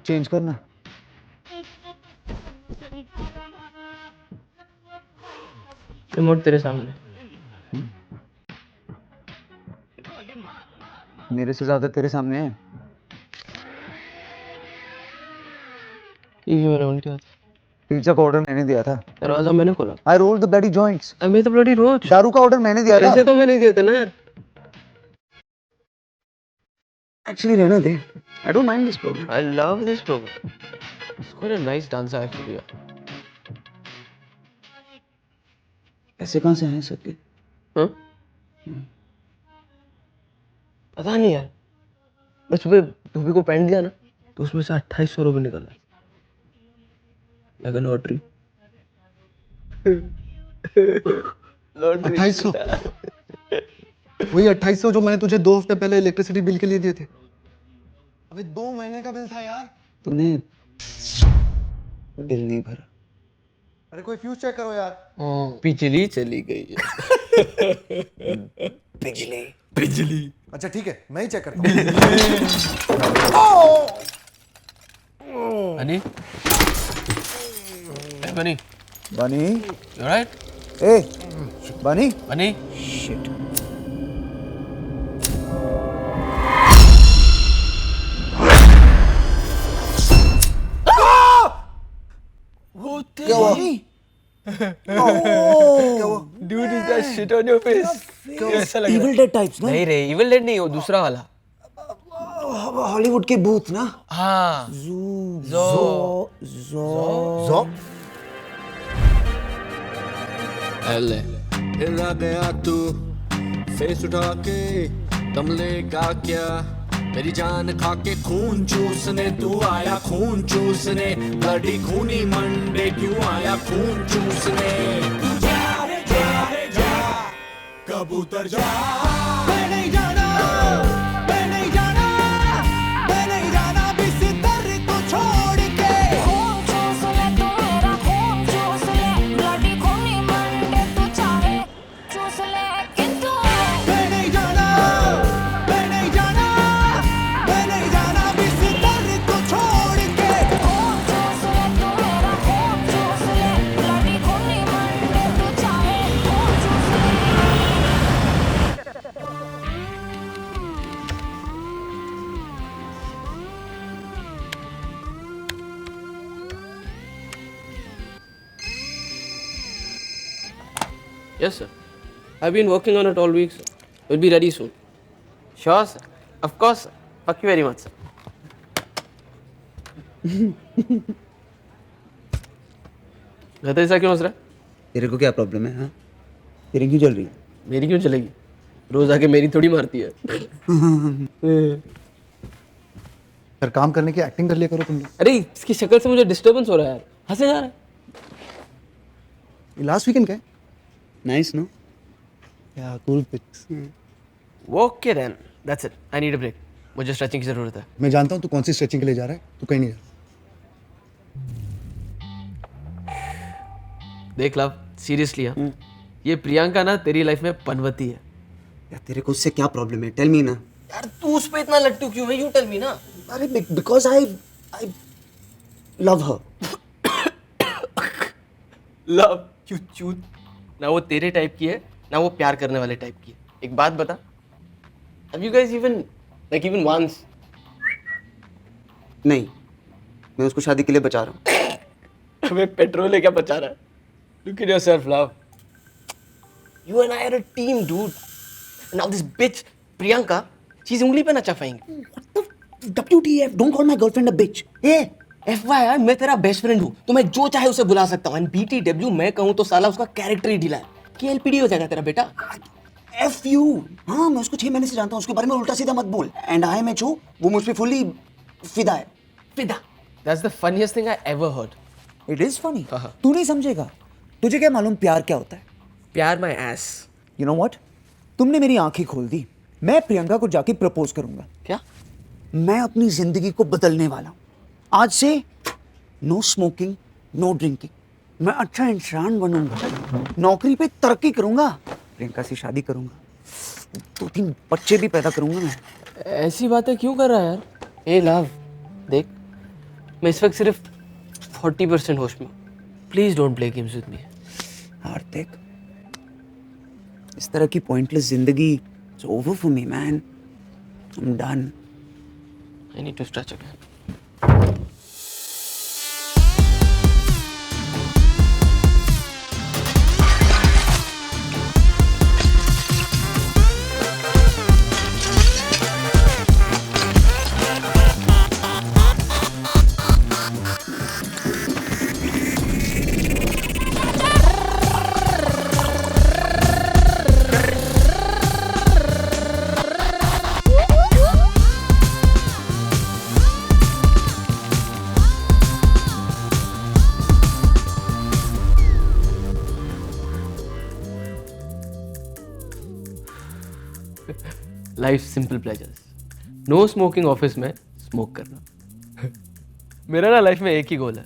Change करना। Remote तेरे सामने। मेरे से ज्यादा तेरे सामने है। ठीक है, मैंने उल्टी बात। पिज्जा का ऑर्डर मैंने दिया था। दरवाजा मैंने खोला। आई रोल्ड द ब्लडी जॉइंट्स। मैं तो ब्लडी रोज। दारू का ऑर्डर मैंने दिया था। ऐसे तो मैंने दिए थे ना यार। एक्चुअली रहना दे। I don't mind this program. I love this program. It's quite a nice dancer actually. ऐसे कहाँ से हैं सबके? हाँ? पता नहीं यार। मैं सुबह धोबी को पैंट दिया ना, तो उसमें से 2800 रुपये निकला। लगा लॉटरी। 2800? वही 2800 जो मैंने तुझे 2 हफ्ते पहले इलेक्ट्रिसिटी बिल के लिए दिए थे। अबे 2 महीने का बिल था यार। तूने बिल नहीं भरा। अरे कोई फ्यूज चेक करो यार। बिजली चली गई है। बिजली। अच्छा ठीक है, मैं ही चेक करता हूँ। बनी? Hey, बनी? बनी? You alright? ए, बनी? बनी? Shit. क्या हुआ? Dude, is that shit on your face? कैसा लग रहा है? Evil Dead types ना? नहीं रे, Evil Dead नहीं, वो दूसरा वाला। हॉलीवुड के भूत ना? हाँ। ज़ो। ले। हिला गया तू फेस उठा के दम लेगा क्या मेरी जान खा के खून चूसने तू आया खून चूसने ब्लडी खूनी मंडे क्यों आया खून चूसने जा रे जा रे जा कबूतर जा मैं नहीं जाना मैं नहीं जाना मैं नहीं जाना बिस्तर को छोड़ के खून चूस ले तू मेरा खून चूस ले ब्लडी खूनी मंडे तू चाहे चूस ले किंतु मैं नहीं जाना मैं नहीं जाना मैं नहीं जाना बिस्तर को छोड़ के खून चूस ले तू मेरा खून चूस ले ब्लडी खूनी मंडे तू चाहे खून चूस ले Yes, sir. I've been working on it all week, sir. We'll be ready soon. Sure, sir. Of course, sir. Thank you very much, sir. गधा ऐसा क्यों हंस रहा है? तेरे को क्या प्रॉब्लम है? हाँ, तेरी क्यों चल रही है? मेरी क्यों चलेगी? रोज आके मेरी थोड़ी मारती है। सर काम करने की एक्टिंग कर लिया करो तुम लोग। अरे इसकी शक्ल से मुझे डिस्टर्बेंस हो रहा है यार। हंसे जा रहा है। लास्ट वीकेंड क्या है? Nice no? या cool pics. Okay then, that's it. I need a break. मुझे स्ट्रेचिंग की जरूरत है। मैं जानता हूँ तू कौन सी स्ट्रेचिंग के लिए जा रहा है, तू कहीं नहीं जा। देख लव, सीरियसली हाँ, ये प्रियंका ना तेरी लाइफ में पनवती है। यार तेरे को उससे क्या प्रॉब्लम है? टेल मी ना। यार तू उस पे इतना लट्टू क्यों है? यू टेल मी ना। अरे because I love her. Love you चूत। ना वो तेरे टाइप की है, ना वो प्यार करने वाले टाइप की है। एक बात बता, have you guys even once? नहीं, मैं उसको शादी के लिए बचा रहा हूँ। हमें पेट्रोल है क्या बचा रहा है? Look at yourself, love. You and I are a team, dude. And now this bitch, Priyanka, she's उंगली पे ना चफाएंगी। WTF? Don't call my girlfriend a bitch. A, FYI, मैं तेरा बेस्ट फ्रेंड हूँ, तो मैं जो चाहे उसे बुला सकता हूँ। And BTW मैं कहूँ तो साला उसका कैरेक्टर ही ढीला है। KLPD हो जाएगा तेरा बेटा। F you. हाँ, मैं उसको 6 महीने से जानता हूँ, उसके बारे में उल्टा सीधा मत बोल। एंड आई एम जो वो मुझ पे फुल्ली फिदा है। फिदा। That's the funniest thing I ever heard. It is funny. तू नहीं समझेगा। तुझे क्या मालूम प्यार क्या होता है? प्यार my ass. You know what? तुमने मेरी आंखें खोल दी। मैं प्रियंका को जाके प्रपोज करूंगा। क्या? मैं अपनी जिंदगी को बदलने वाला हूँ। आज से नो स्मोकिंग, नो ड्रिंकिंग। मैं अच्छा इंसान बनूंगा, नौकरी पे तरक्की करूंगा, प्रियंका से शादी करूंगा, 2-3 बच्चे भी पैदा करूंगा मैं। ऐसी बातें क्यों कर रहा है यार? ए लव, देख, मैं इस वक्त सिर्फ 40% होश में हूँ। Please don't play games with me. Hardik, इस तरह की पॉइंटलेस जिंदगी it's over for me man. I am done. I need to stretch again. Life simple pleasures. No smoking office में स्मोक करना। मेरा ना लाइफ में एक ही गोल है,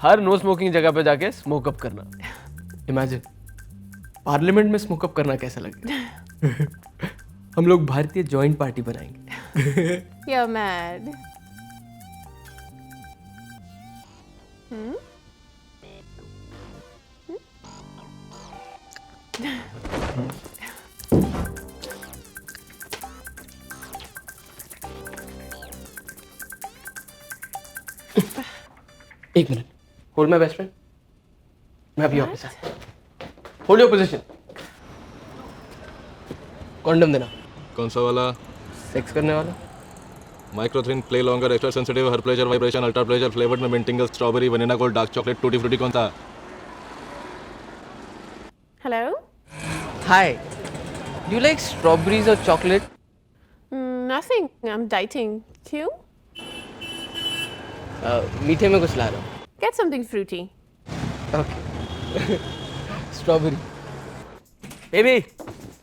हर नो स्मोकिंग जगह पे जाके स्मोक अप करना। इमेजिन पार्लियामेंट में स्मोक अप करना कैसा लगेगा। हम लोग भारतीय जॉइंट पार्टी बनाएंगे। You're mad. एक मिनट, होल्ड माय बेस्ट फ्रेंड। मैं अभी office hold your position. Condom देना। कौन सा वाला? सेक्स करने वाला। Microthin, play longer, extra sensitive, her pleasure, vibration, ultra pleasure, flavoured में mint tingle, strawberry, vanilla gold, dark chocolate, tutti frutti. कौन सा? Hello? Hi, do you like strawberries और chocolate? Nothing. I'm dieting. You? मीठे में कुछ ला रहा हूँ। Get something fruity. Okay. Strawberry. Baby,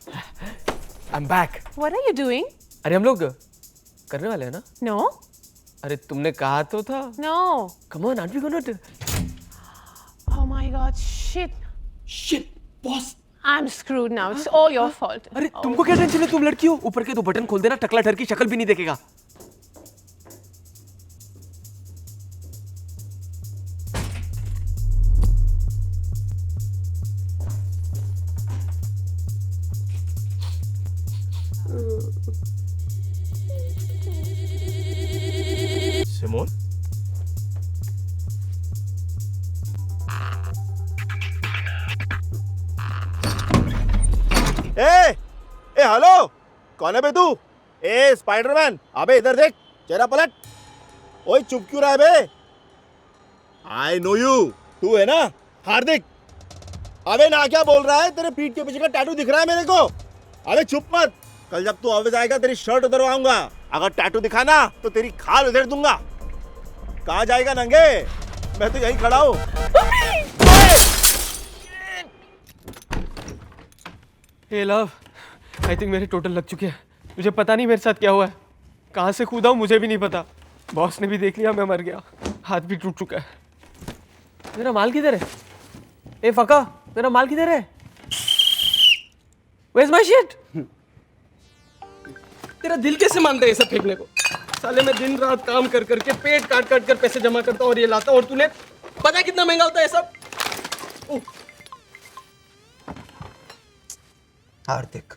I am back. What are you doing? अरे हम लोग करने वाले हैं ना? No? अरे तुमने कहा तो था। No. Come on, aren't we gonna do? Oh my god, shit. Shit boss. I'm screwed now. It's all your fault. अरे तुमको क्या टेंशन है, तुम लड़की हो। ऊपर के 2 बटन खोल देना, टकला ठर की शक्ल भी नहीं देखेगा। सिमोन? ए हेलो, कौन है बे तू? ए स्पाइडरमैन, अबे इधर देख, चेहरा पलट। ओए चुप क्यों रहा है बे? आई नो यू, तू है ना हार्दिक। अबे ना क्या बोल रहा है, तेरे पीठ के पीछे का टैटू दिख रहा है मेरे को। अबे चुप मत, कल जब तू ऑफिस आएगा तेरी शर्ट उतरवाऊंगा। अगर टैटू दिखा ना तो तेरी खाल उधेड़ दूंगा। कहाँ जाएगा नंगे? मैं तो यहीं खड़ा हूँ। हे लव, आई थिंक मेरे टोटल लग चुके हैं। मुझे पता नहीं मेरे साथ क्या हुआ है, कहाँ से कूदा हूँ मुझे भी नहीं पता। बॉस ने भी देख लिया, मैं मर गया, हाथ भी टूट चुका है। मेरा माल किधर है? ए फका, मेरा माल किधर है? Where's my shit? तेरा दिल कैसे मानता है ये सब फेंकने को? साले मैं दिन रात काम कर करके पेट काट काट कर पैसे जमा करता हूँ और ये लाता हूँ, और तूने पता है कितना महंगा होता है ये सब? हार्दिक,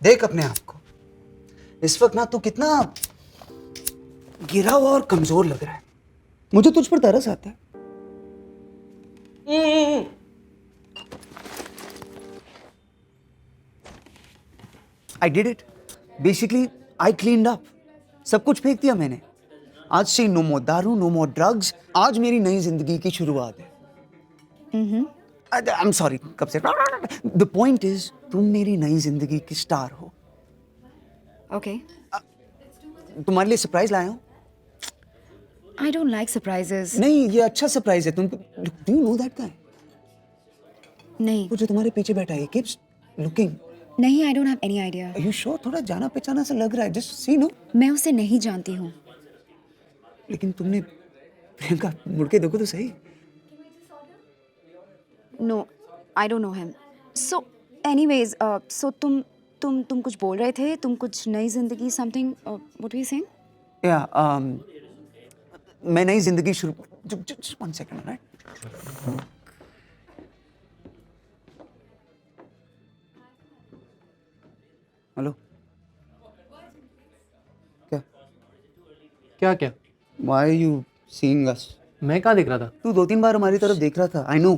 देख अपने आप को। इस वक्त ना तू कितना गिरा हुआ और कमजोर लग रहा है। मुझे तुझ पर तरस आता है। I did it. Basically, I cleaned up. सब कुछ फेंक दिया मैंने। आज से नो मोर दारू, नो मोर ड्रग्स। आज मेरी नई जिंदगी की शुरुआत है। I'm sorry, कब से? The point is, तुम मेरी नई जिंदगी की स्टार हो। Okay. तुम्हारे लिए सरप्राइज लाया हूँ। I don't like surprises. नहीं, ये अच्छा सरप्राइज है। तुम do you know that guy? नहीं, वो जो तुम्हारे पीछे बैठा है, he keeps looking. नहीं, I don't have any idea. Are you sure? थोड़ा जाना पहचाना सा लग रहा है। Just see, no? मैं उसे नहीं जानती हूँ। लेकिन तुमने प्रियंका मुड़ के देखो तो सही। No, I don't know him. So, anyways, so तुम कुछ बोल रहे थे? तुम कुछ नई जिंदगी something? What were you saying? Yeah, मैं नई जिंदगी शुरू, just 1 second, right? हेलो, क्या क्या क्या? Why are you seeing us? मैं कहाँ देख रहा था? तू 2-3 बार हमारी तरफ देख रहा था. I know.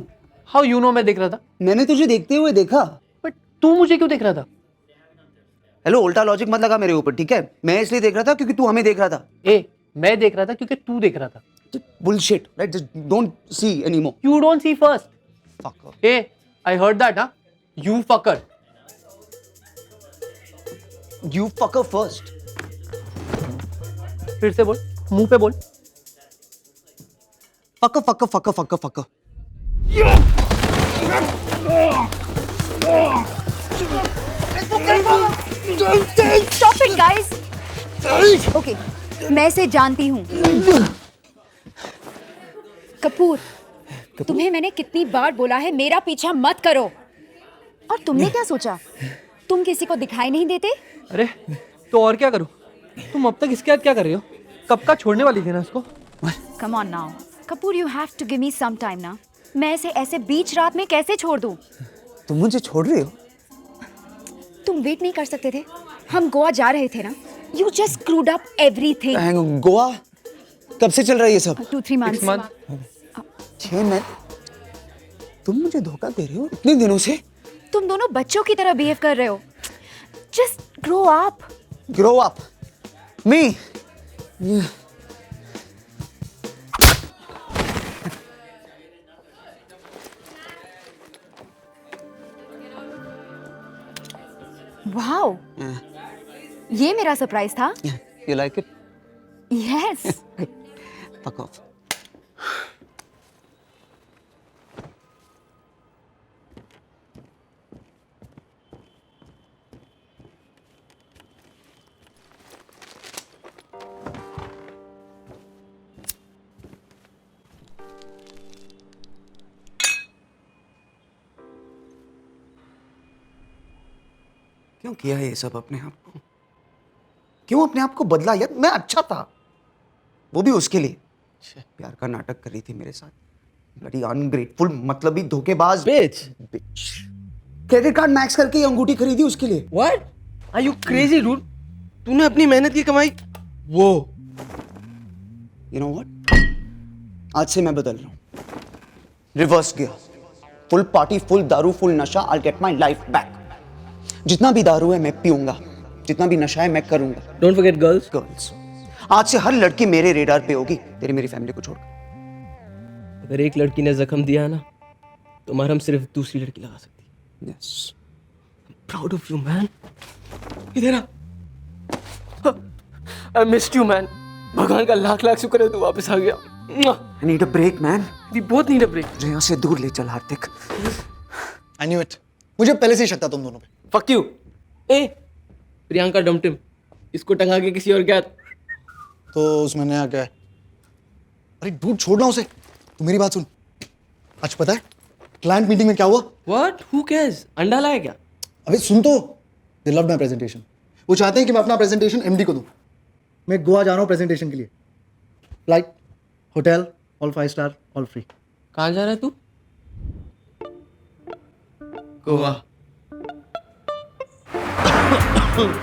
How you know मैं देख रहा था? मैंने तुझे देखते हुए देखा. बट तू मुझे क्यों देख रहा था? हेलो, उल्टा लॉजिक मत लगा मेरे ऊपर, ठीक है? मैं इसलिए देख रहा था क्योंकि तू हमें देख रहा था. मैं देख रहा था क्योंकि तू देख रहा था. Bullshit, right? Just don't see anymore. You don't see first. Fucker. I heard that, huh? You fucker. You fucker first. फिर से बोल, मुंह पे बोल. Fucker. Stop it, guys. Okay, मैं इसे जानती हूँ. कपूर, तुम्हें मैंने कितनी बार बोला है मेरा पीछा मत करो. और तुमने क्या सोचा? तुम किसी को दिखाई नहीं देते? अरे तो और क्या करूं? तुम अब तक इसके साथ क्या कर रही हो? कब का छोड़ने वाली थी ना इसको? Come on now, Kapoor, you have to give me some time ना. मैं इसे ऐसे बीच रात में कैसे छोड़ दूं? तुम मुझे छोड़ रहे हो? तुम वेट नहीं कर सकते थे? हम गोवा जा रहे थे ना. You just screwed up everything. Goa? कब से चल रहा है ये सब? 2-3 months. 6 महीने? तुम मुझे धोखा दे रहे हो इतने दिनों से? तुम दोनों बच्चों की तरह बिहेव कर रहे हो. Just grow up. Grow up. Me. Wow. ये मेरा सरप्राइज था. You like it? Yes. Fuck off. क्यों किया ये सब अपने आप को? क्यों अपने आप को बदला यार? मैं अच्छा था, वो भी उसके लिए. प्यार का नाटक कर रही थी मेरे साथ. ब्लडी अनग्रेटफुल, मतलबी धोखेबाज Bitch. क्रेडिट कार्ड मैक्स करके ये अंगूठी खरीदी उसके लिए. What? Are you crazy, dude? तूने अपनी मेहनत की कमाई वो. You know what? आज से मैं बदल रहा हूँ. Reverse gear. Full party, full दारू, फुल नशा. I'll get my life back. जितना भी दारू है मैं पीऊंगा, जितना भी नशा है मैं करूंगा. Don't forget girls. गर्ल्स. आज से हर लड़की मेरे रेडार पे होगी, तेरी मेरी फैमिली को छोड़कर. अगर एक लड़की ने जख्म दिया ना तो मरहम सिर्फ दूसरी लड़की लगा सकती है. Yes. Proud of you, man. इधर आ. I missed you, man. भगवान का लाख लाख शुक्र है तू वापस आ गया. I need a break, man. We both need a break. मुझे यहाँ से दूर ले चल हार्दिक. I knew it. मुझे पहले से ही शक था तुम दोनों पे. Fuck you. ए प्रियंका डमटिम, इसको टंगा के किसी और क्या? तो उसमें नया क्या है? अरे डूड, छोड़ना उसे. तू मेरी बात सुन. आज पता है क्लाइंट मीटिंग में क्या हुआ? What? Who cares? अंडा लाया क्या? अबे सुन तो. They loved my presentation. वो चाहते हैं कि मैं अपना प्रेजेंटेशन एमडी को दूं. मैं गोवा जा रहा हूँ प्रेजेंटेशन के लिए. Flight, hotel, all 5 star, all free. कहाँ जा रहा है तू? गोवा.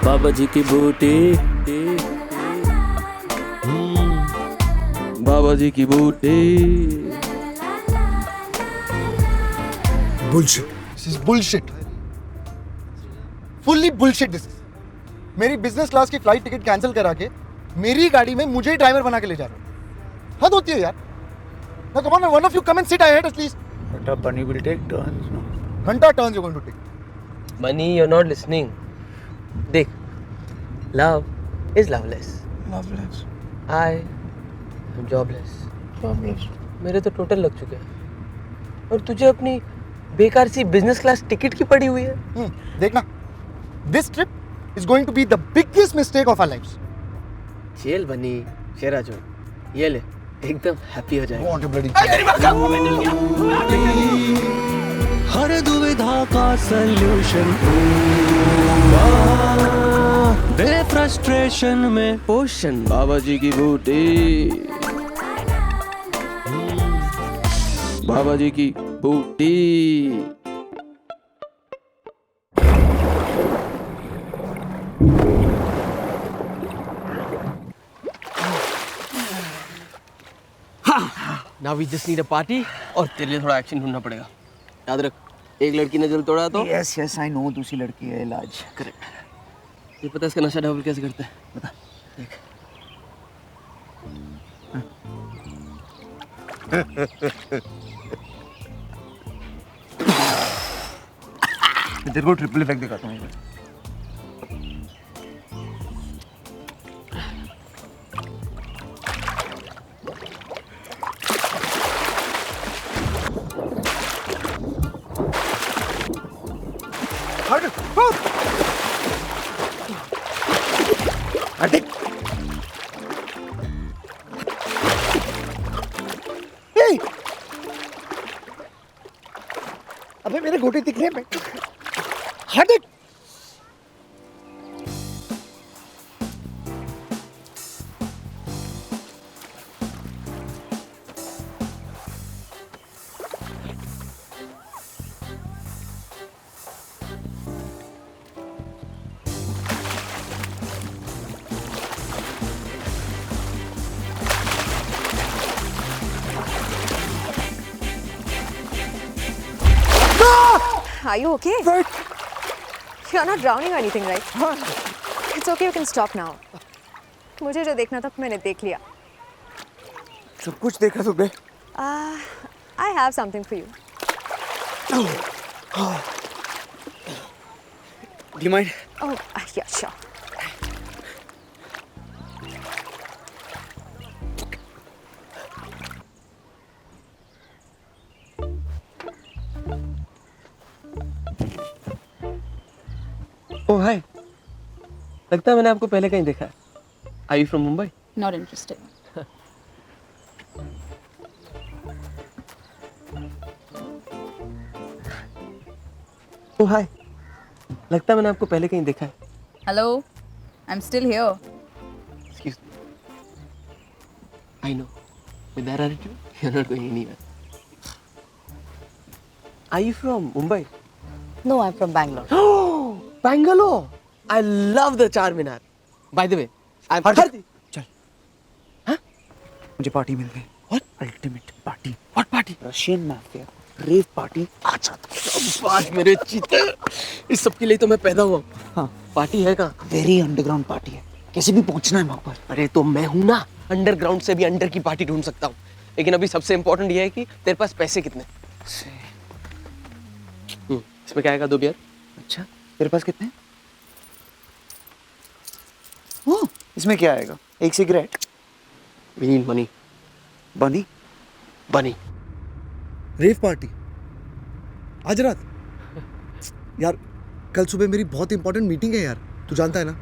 बाबा जी की बूटी, बाबा जी की बूटी. Bullshit. This is bullshit. Fully bullshit this is. मेरी बिजनेस क्लास की फ्लाइट टिकट कैंसिल करा के मेरी गाड़ी में मुझे ही ड्राइवर बना के ले जा रहे हो. हद होती है यार. Now come on, one of you come and sit ahead at least. But Bunny will take turns, no? घंटा turns you're going to take. Bunny, you're not listening. देख, love is loveless. Loveless. I am jobless. Loveless. मेरे तो total लग चुके हैं और तुझे अपनी बेकार सी बिजनेस क्लास टिकट की पड़ी हुई है. देखना. This trip is going to be the biggest mistake of our lives. चल बनी शेरा जो ये ले, एकदम हैप्पी हो जाएगा. Want to bloody हर दुविधा का सल्यूशन दे फ्रस्ट्रेशन में पोषण. बाबा जी की बूटी. बाबा जी की बूटी। Now we just need a party और तेरे लिए थोड़ा एक्शन ढूंढना पड़ेगा। याद रख, एक लड़की ने दिल तोड़ा तो यस यस आई नो, दूसरी लड़की है इलाज। ये पता है इसका नशा डबल कैसे करते हैं? बता। देख। मैं तेरे को ट्रिपल इफेक्ट दिखाता हूँ। हार्दिक, अबे मेरे गोटे दिख रहे हैं। हार्दिक, Are you okay? You're not drowning or anything, right? It's okay, you can stop now. मुझे जो देखना था मैंने देख लिया. सब कुछ देखा तुमने? I have something for you. Do you mind? Oh, yeah, sure. ओह हाय, लगता है मैंने आपको पहले कहीं देखा है। Are you from Mumbai? Not interested. ओह हाय, लगता है मैंने आपको पहले कहीं देखा है। Hello, I'm still here. Excuse me. I know. With that attitude, you're not going anywhere. Are you from Mumbai? No, I'm from Bangalore. Oh, Bangalore! I love the Charminar. By the way, I'm हार्दिक, चल। हाँ? मुझे party मिल गई। What? Ultimate party. What party? Russian mafia. Rave party. अच्छा। आज मेरे चीते, इस सब के लिए तो मैं पैदा हुआ। हाँ। पार्टी है कहाँ? Very underground party है। कैसे भी पहुंचना है वहाँ पर। अरे तो मैं हूँ ना, अंडरग्राउंड से भी अंडर की पार्टी ढूंढ सकता हूँ। लेकिन अभी सबसे इम्पोर्टेंट ये है कि तेरे पास पैसे कितने? इसमें क्या आएगा? 2 बियर। अच्छा, तेरे पास कितने? ओह, इसमें क्या आएगा? 1 सिगरेट। We need money. बनी? Bunny. रेव पार्टी आज रात? यार कल सुबह मेरी बहुत इंपॉर्टेंट मीटिंग है यार, तू जानता है ना।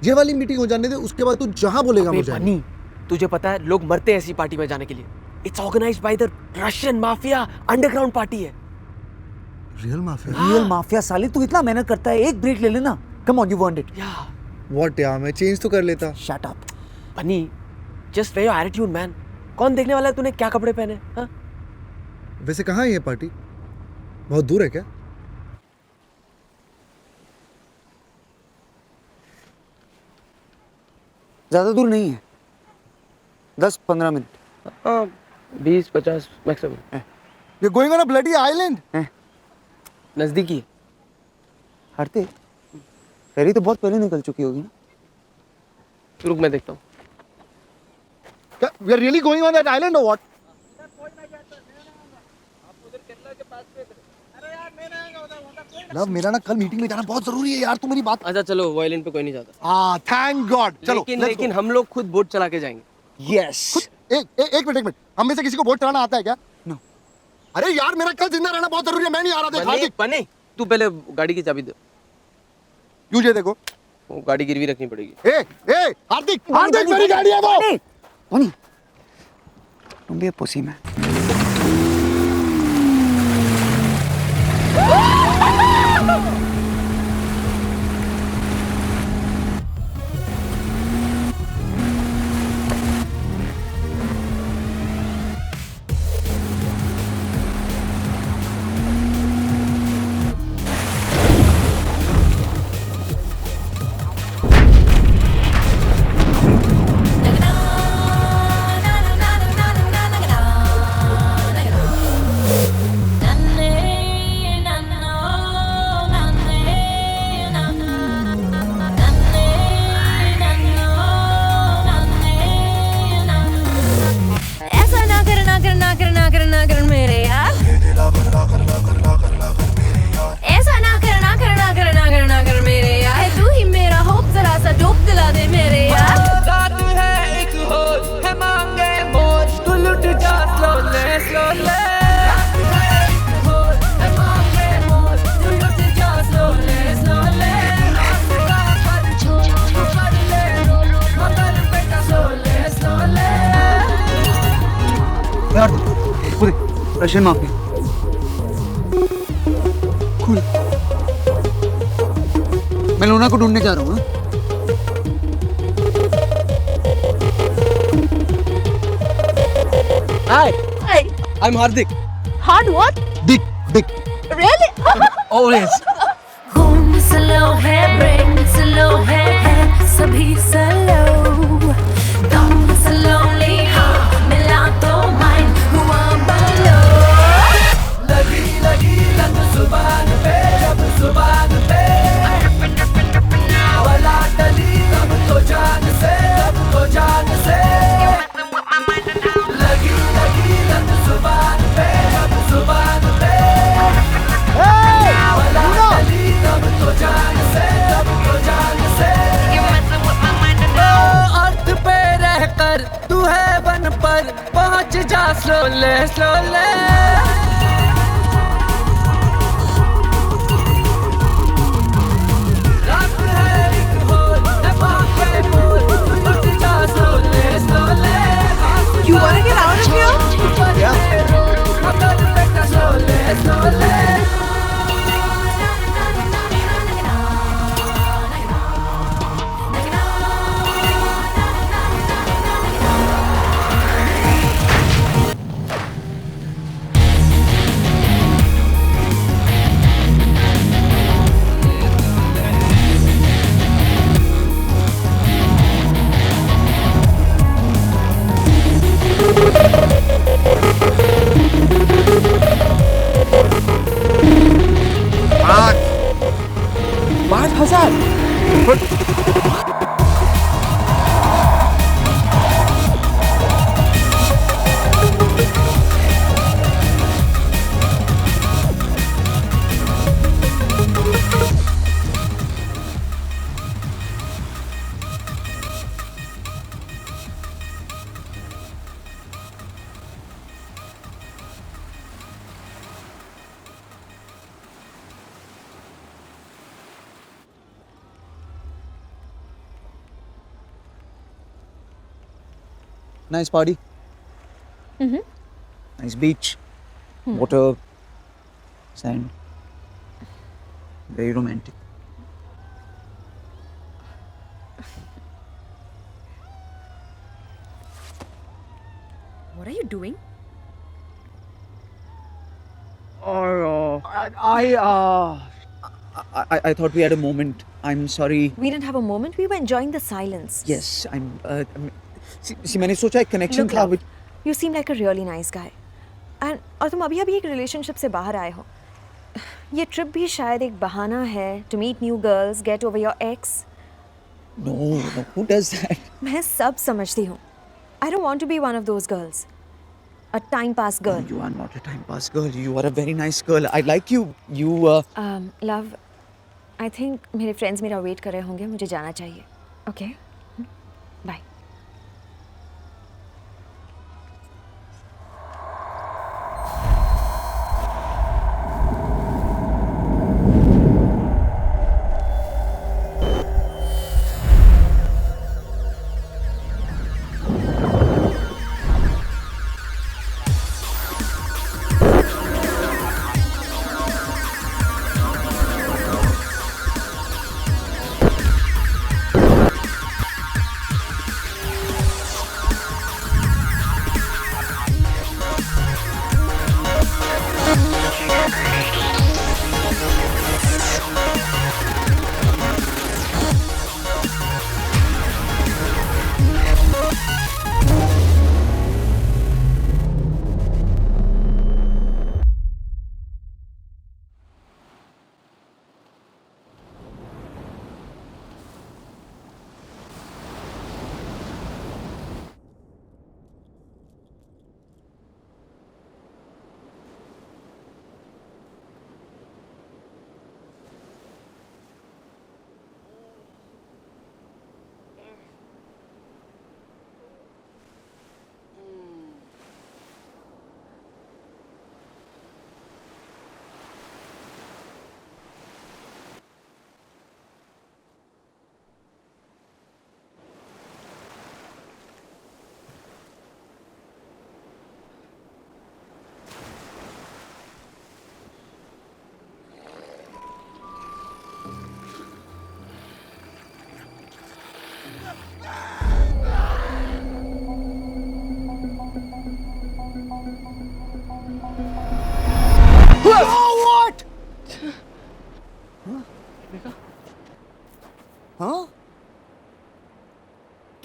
ये वाली मीटिंग हो जाने दे, उसके बाद तू जहां बोलेगा मुझे। बनी, तुझे पता है लोग मरते हैं ऐसी पार्टी में जाने के लिए। It's organized by the Russian mafia. Underground party है। Real mafia? रियल माफिया साले, तू इतना मेहनत करता है, एक ब्रेक ले लेना। Come on, you want it. What यार, मैं चेंज तो कर लेता। Shut up. Bunny, just wear your attitude man. कौन देखने वाला है तूने क्या कपड़े पहने? हाँ? वैसे कहाँ है ये पार्टी? बहुत दूर है क्या? ज्यादा दूर नहीं है, 10-15 minute. 20-50 maximum. You're going on a bloody island? नजदीकी है। हार्दिक, फेरी तो बहुत पहले निकल चुकी होगी ना? रुक मैं देखता हूँ। We are really going on that island or what? Love, मेरा ना कल मीटिंग में जाना बहुत जरूरी है यार, तू मेरी बात। अच्छा चलो, वो आइलैंड पे कोई नहीं जाता। Thank God. चलो लेकिन हम लोग खुद बोट चला के जाएंगे। यस। एक मिनट, हम में से किसी को बोट चलाना आता है क्या? नो। अरे यार मेरा कल जिंदा रहना बहुत जरूरी है, मैं नहीं आ रहा। देख हार्दिक, बने, तू पहले गाड़ी की चाबी दे। यूं ये देखो, वो गाड़ी गिरवी रखनी पड़ेगी। हार्दिक मेरी गाड़ी है वो। बनी, तुम भी पुसी में। यार पूरे रशियन माफी कूल। मैं लूना को ढूंढने जा रहा हूँ। Hi. I'm Hardik. Hard what? दिख दिख Really? Always. खून स्लो है, ब्रेन स्लो है, सभी स्लो, दम स्लोली, हाँ मिला तो माइंड हुआ बलो। लगी लगी लत जुबान पे, अब जुबान पे वाला टली अब तो जान से, अब तो जान से लगी लगी लत जुबान पे, अब जुबान पे वाला टली अब तो जान से, अब तो जान से अर्थ पे रहकर तू है बन पर पहुंच जा स्लोले स्लोले। रात है एक होल, नफा के बोल, पहुंच जा स्लोले स्लोले। You wanna get out of here? स्लोले स्लोले Nice party. Nice beach. Water. Sand. Very romantic. What are you doing? I thought we had a moment. I'm sorry. We didn't have a moment. We were enjoying the silence. Yes, see, मैंने सोचा एक connection Look, था love, with. you seem like a really nice guy. And और तुम अभी एक relationship से बाहर आए हो. ये trip भी शायद एक बहाना है to meet new girls, get over your ex. No, who does that? मैं सब समझती हूँ. I don't want to be one of those girls. A time pass girl. You are not a time pass girl. You are a very nice girl. I like you. Love, I think मेरे friends मेरा wait कर रहे होंगे. मुझे जाना चाहिए. Okay? Bye.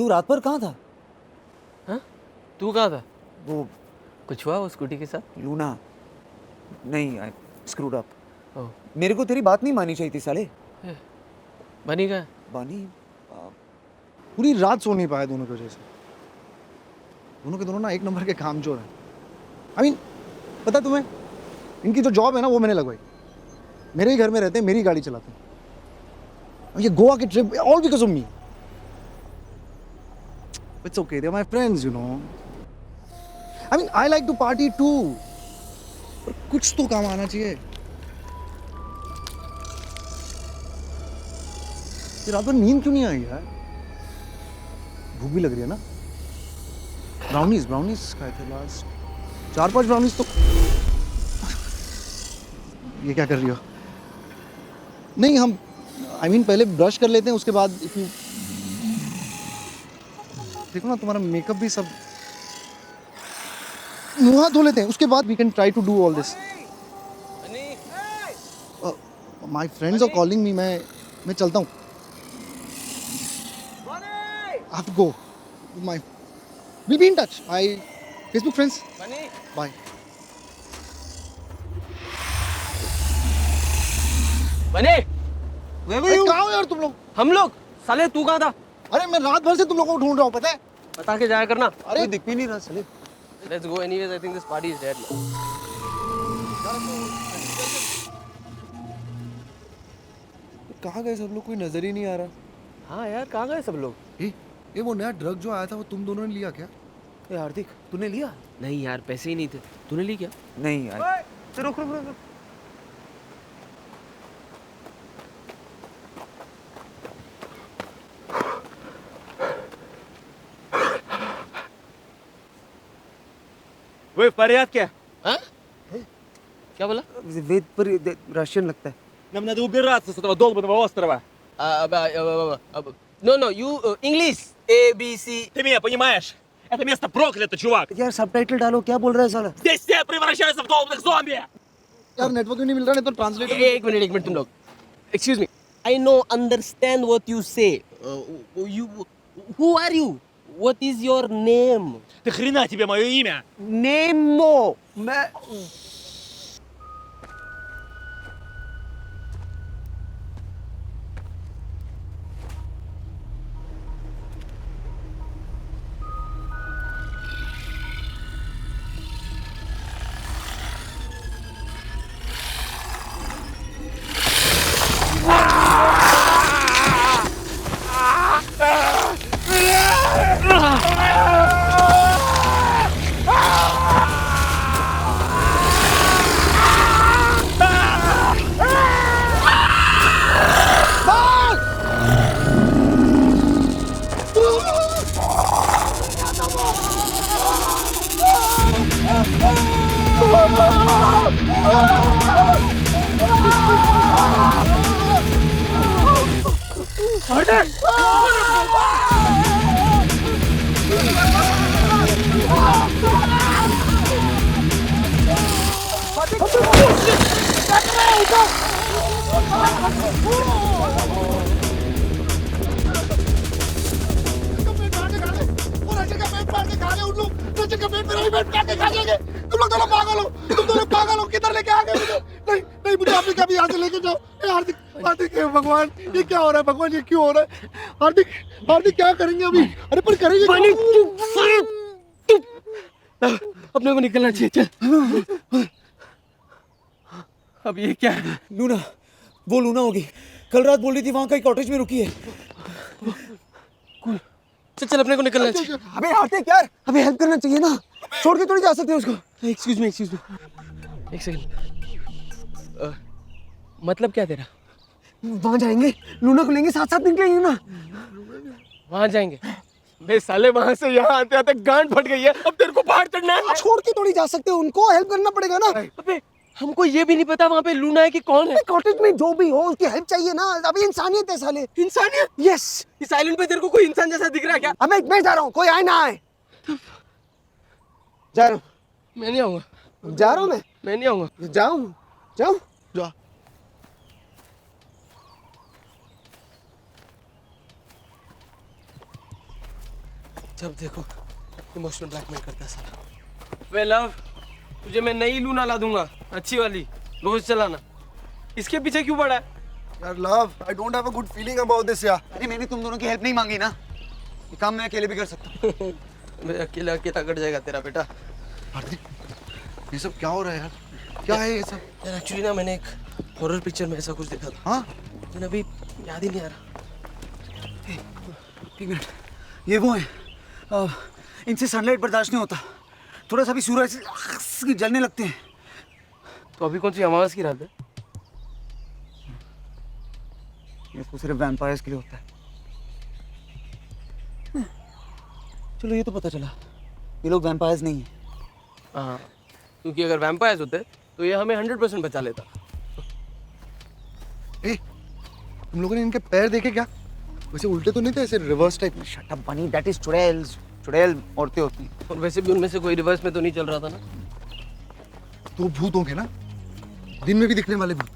तू रात भर कहाँ था? हाँ? तू कहाँ था? वो कुछ हुआ वो स्कूटी के साथ? लूना, नहीं, आई स्क्रूड अप। ओह, मेरे को तेरी बात नहीं मानी चाहिए थी साले। बनी का? बानी पूरी रात सो नहीं पाए दोनों की वजह से। दोनों के दोनों ना एक नंबर के कामचोर हैं। आई मीन पता तुम्हें, इनकी जो जॉब है ना वो मैंने लगवाई। मेरे ही घर में रहते हैं, मेरी गाड़ी चलाते हैं। और ये गोवा की trip all because of me. It's okay, they are my friends, you know. I mean I like to party too, पर कुछ तो काम आना चाहिए। ये रात भर नींद क्यों नहीं आई यार? भूख भी लग रही है ना। ब्राउनीज खाए थे लास्ट, 4-5 ब्राउनीज तो। ये क्या कर रही हो? नहीं, हम आई मीन पहले ब्रश कर लेते हैं, उसके बाद देखो ना तुम्हारा मेकअप भी सब, मुंह हाथ धो लेते हैं, उसके बाद we can try to do all this. My friends are calling me, मैं चलता हूँ। I have to go. We'll be in touch. Facebook friends. Bye. बने अरे कहाँ हो यार तुम लोग? हम लोग साले, तू कहाँ था? अरे मैं रात भर से तुम लोगों को ढूंढ रहा हूँ, पता है? बता के जाया करना। अरे दिख भी नहीं रहा साले। Let's go anyways, I think this party is dead now. कहाँ गए सब लोग? कोई नजर ही नहीं आ रहा। हाँ यार, कहाँ गए सब लोग? ये वो नया ड्रग जो आया था वो तुम दोनों ने लिया क्या? ए हार्दिक, तूने लिया? नहीं यार, पैसे ही नहीं थे। तूने ली क्या? नहीं यार। चल रुक रुक रुक। वे फरियाद क्या? हाँ? क्या बोला? वेद पर रशियन लगता है। Нам надо убираться с этого долбанного острова. No, you English A B C. Ты меня понимаешь? Это место проклято, чувак. यार सबटाइटल डालो, क्या बोल रहा है साला? Здесь все превращаются в долбанных зомби. यार नेटवर्क नहीं मिल रहा, नहीं तो ट्रांसलेटर। एक मिनट तुम लोग। Excuse me. I know, understand what you say. Who are you? What is your name? Ты хрена тебе мое имя? Nemo, मैं तुम दोनों पागल हो, किधर लेके आ गए मुझे? नहीं, मुझे आपने कभी यहाँ से लेके जाओ। हार्दिक, हे भगवान, ये क्या हो रहा है? भगवान, ये क्यों हो रहा है? हार्दिक क्या करेंगे अभी? अरे पर करेंगे अपने को निकलना चाहिए, चल। अब ये क्या है? लूना, वो लूना होगी। कल रात बोल रही थी वहां कहीं कॉटेज में रुकी है। चल अपने को निकलना चाहिए। अबे हार्दिक यार, हमें हेल्प करना चाहिए ना, छोड़ के थोड़ी जा सकते उसको। एक्सक्यूज मी एक सेकंड। मतलब क्या तेरा? वहां जाएंगे, लूना को लेंगे, साथ साथ निकलेंगे ना। वहां जाएंगे? बे साले, वहां से यहाँ आते आते गांड फट गई है, अब तेरे को बाहर चढ़ना है। छोड़ के थोड़ी जा सकते, उनको हेल्प करना पड़ेगा ना। अबे हमको ये भी नहीं पता वहां पे लूना है कि कौन है। कॉटेज में जो भी हो उसकी हेल्प चाहिए ना। अभी इंसानियत है साले। इंसानियत? यस। इस आइलैंड पे तेरे को कोई इंसान जैसा दिख रहा है क्या? अब मैं जा रहा हूँ, कोई आए ना आए। जा रहा हूँ। मैं नहीं आऊंगा। जा रहा हूँ मैं नहीं आऊंगा। जाऊँ जा। जब देखो इमोशनल ब्लैकमेल करता है साला। वे लव, तुझे मैं नई लूना ला दूंगा, अच्छी वाली, रोज चलाना। इसके पीछे क्यों पड़ा है? यार love, I don't have a good feeling about this यार। अरे मैंने तुम दोनों की हेल्प नहीं मांगी ना, ये काम मैं अकेले भी कर सकता हूँ। मैं अकेला अकेला कट जाएगा तेरा बेटा। हार्दिक, ये सब क्या हो रहा है यार? क्या है ये सब? यार एक्चुअली ना मैंने एक हॉरर पिक्चर में ऐसा कुछ देखा था। हाँ, लेकिन अभी याद ही नहीं आ रहा। एक मिनट, ये वो है, इनसे सनलाइट बर्दाश्त नहीं होता, थोड़ा सा भी सूरज से जलने लगते हैं। तो अभी कौन सी अमावस की रात है? ये तो सिर्फ वैम्पायर्स के लिए होता है। चलो ये तो पता चला, ये लोग वैम्पायर्स नहीं है। हाँ, क्योंकि अगर वैम्पायर्स होते तो ये हमें 100% बचा लेता। ए, तुम लोगों ने इनके पैर देखे क्या? वैसे उल्टे तो नहीं थे, ऐसे रिवर्स टाइप में? शट अप बनी, दैट इज चुड़ैल्स। चुड़ैल औरतें होती हैं। और वैसे भी उनमें से कोई रिवर्स में तो नहीं चल रहा था ना। तो भूत होंगे ना, दिन में भी दिखने वाले भूत,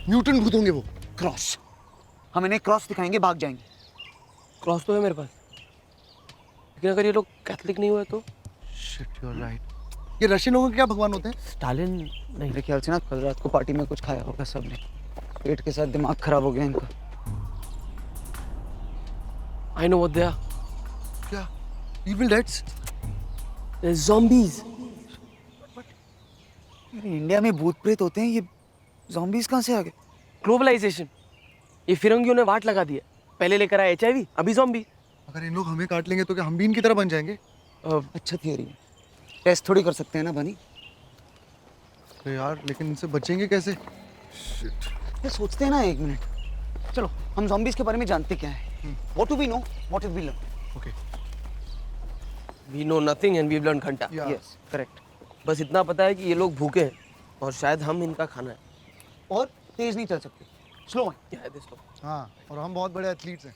म्यूटेंट भूत होंगे वो। क्रॉस, हम इन्हें क्रॉस दिखाएंगे, भाग जाएंगे। क्रॉस तो है मेरे पास, लेकिन अगर ये लोग कैथलिक नहीं हुए तो? Shit, you are right. ये रशियन लोगों के क्या भगवान होते हैं? स्टालिन नहीं। मेरे ख्याल से ना कल रात को पार्टी में कुछ खाया होगा सबने, पेट के साथ दिमाग खराब हो गया इनका। I know what they are. क्या? Evil deads? ज़ॉम्बीज। इंडिया में भूत प्रेत होते हैं, ये ज़ॉम्बीज कहाँ से आ गए? ग्लोबलाइजेशन, ये फिरंगियों ने वाट लगा दिया। पहले लेकर आए HIV, अभी ज़ॉम्बी। अगर इन लोग हमें काट लेंगे तो क्या हम भी इनकी तरह बन जाएंगे? अच्छा थियरी है, टेस्ट थोड़ी कर सकते हैं ना बनी। तो यार लेकिन इनसे बचेंगे कैसे? ये सोचते हैं ना एक मिनट। चलो हम ज़ॉम्बीज के बारे में जानते क्या है। What do we know? What have we learned? Okay, we know nothing and we have learn घंटा। Yes, correct. बस इतना पता है कि ये लोग भूखे हैं और शायद हम इनका खाना है। और तेज नहीं चल सकते, स्लो है। क्या है दोस्तों? हाँ, और हम बहुत बड़े एथलीट्स हैं।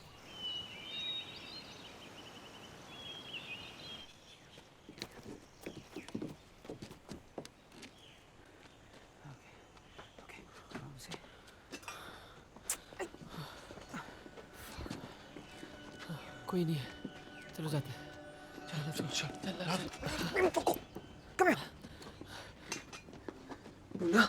कोई नहीं है, चलो जाते हैं। चलो चल चल। Come here. Luna.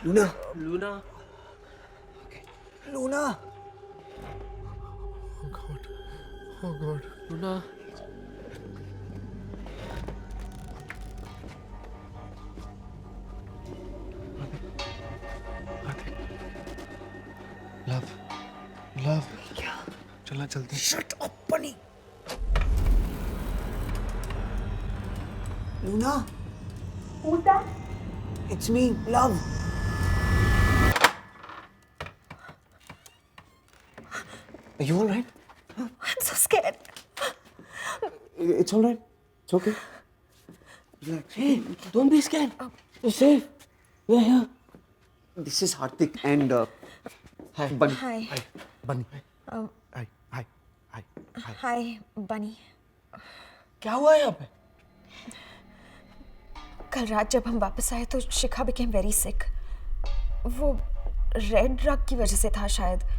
Luna. Luna. Luna. Oh God. Luna. Love, love, क्या? चलना चलते हैं। Shut up, Bunny. Luna. Who's that? It's me, Love. Are you all right? I'm so scared. It's all right. It's okay. Relax. Hey, don't be scared. You're safe. We're here. This is Hardik and hi, Bunny. Hi. बनी। Um, हाय, हाय, हाय, हाय। Hi, Bunny. क्या हुआ यहाँ पे? कल रात जब हम वापस आए तो शिखा became very sick. वो रेड ड्रग की वजह से था शायद।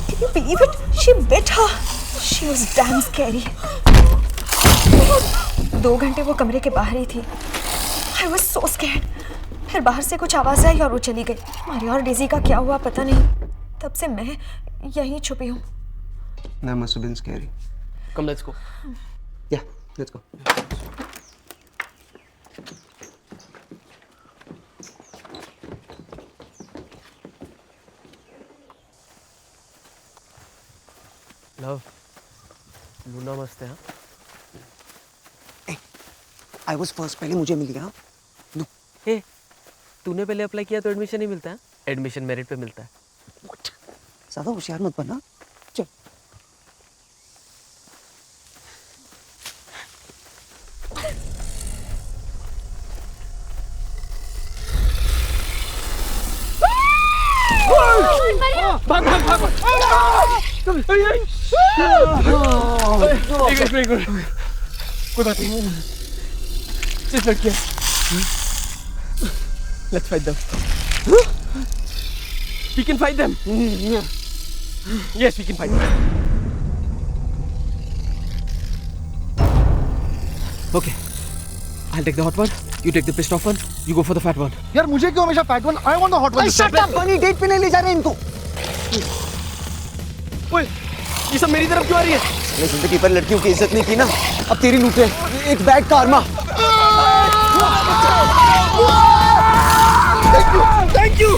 Can you believe it? She bit her. She was damn scary. 2 घंटे वो कमरे के बाहर ही थी. I was so scared. फिर बाहर से कुछ आवाज आई और वो चली गई. मारिया और डेजी का क्या हुआ पता नहीं. तब से मैं यहीं छुपी हूँ. That must have been scary. Come, let's go. Yeah, let's go. Love Luna मस्त है हाँ? आई वॉज फर्स्ट, पहले मुझे मिल गया. ए, तूने पहले अप्लाई किया तो एडमिशन नहीं मिलता है. एडमिशन मेरिट पे मिलता है. ज्यादा होशियार मत बनना. चल. Let's fight them. We can fight them. Yes, we can fight them. Okay. I'll take the hot one. You take the pissed off one. You go for the fat one. यार मुझे क्यों हमेशा fat one? I want the hot one. Shut up. बनी date पे नहीं ले जा रहे इनको. ओए, ये सब मेरी तरफ क्यों आ रही है? मैंने जिंदगी पर लड़कियों की इज्जत नहीं की ना, अब तेरी लूटे. एक बैड karma. Thank you.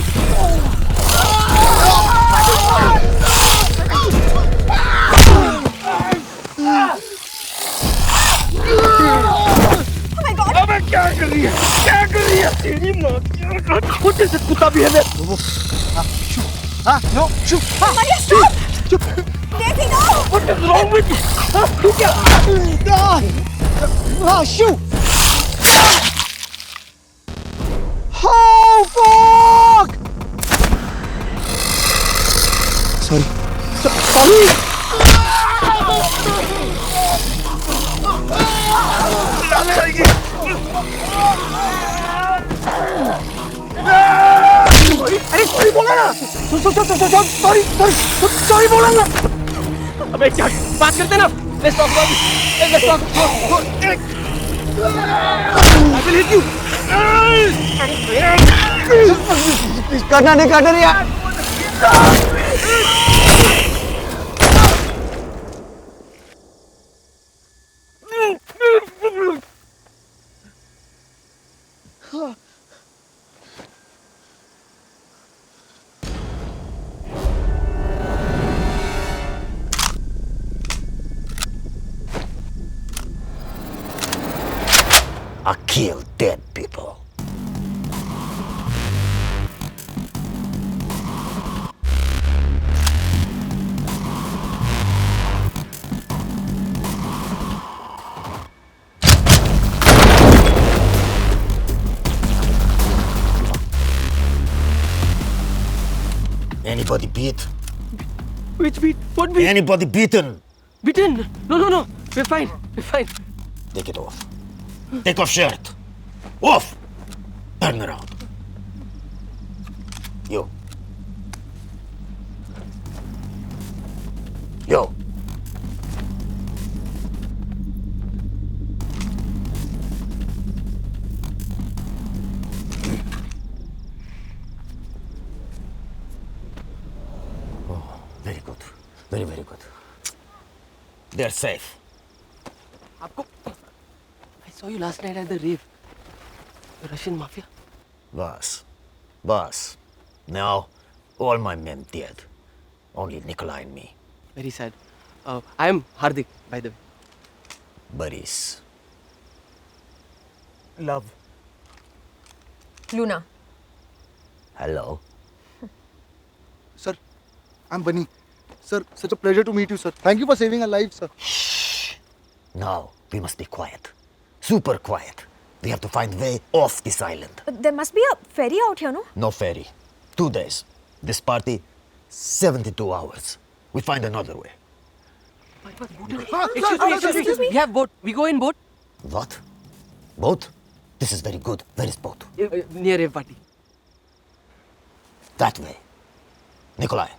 अबे क्या कर रही है? क्या कर रही है? तेरी माँ की खुद से कुत्ता भी है मैं. हाँ, no, shoe. Maria, stop! Daisy, no! What is wrong with you? तू क्या? Ah, shoot! Oh, fuck! Sorry. Sorry! अरे सॉरी बोला ना. सॉरी बोला ना. अबे क्या बात करते ना? Let's talk about it. Let's talk. I will hit you. करना नहीं करना नहीं यार. I kill dead people. Anybody beat? Which beat? What beat? Anybody beaten? Beaten? No. We're fine. We're fine. Take it off. Take off shirt. Off. Turn around. You. Yo. Oh, very good. Very, very good. They're safe. आपको I saw you last night at the rave. The Russian mafia. Boss. Now, all my men dead. Only Nikolai and me. Very sad. I am Hardik, by the way. Boris. Love. Luna. Hello. Sir, I'm Bunny. Sir, such a pleasure to meet you, sir. Thank you for saving our lives, sir. Now, we must be quiet. Super quiet. We have to find way off this island. There must be a ferry out here, no? No ferry. 2 days. This party, 72 hours. We find another way. Excuse me. We have boat. We go in boat. What? Boat? This is very good. Where is boat? Near rave party. That way. Nikolai.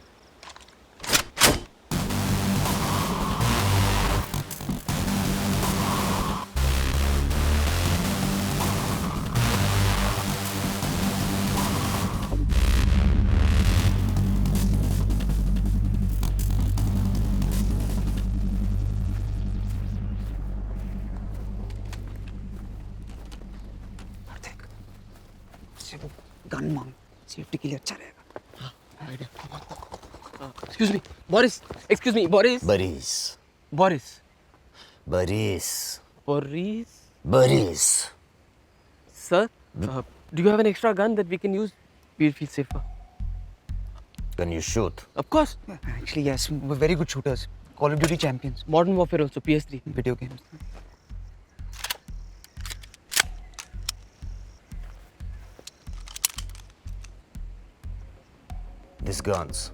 Gun मांग, safety के लिए अच्छा रहेगा. Excuse me, Boris. Excuse me, Boris. Boris. Boris. Boris. Boris. Boris. Sir, do you have an extra gun that we can use? We'll feel safer. Can you shoot? Of course. Actually, yes, we're very good shooters. Call of Duty champions. Modern Warfare also, PS3. Video games. These guns,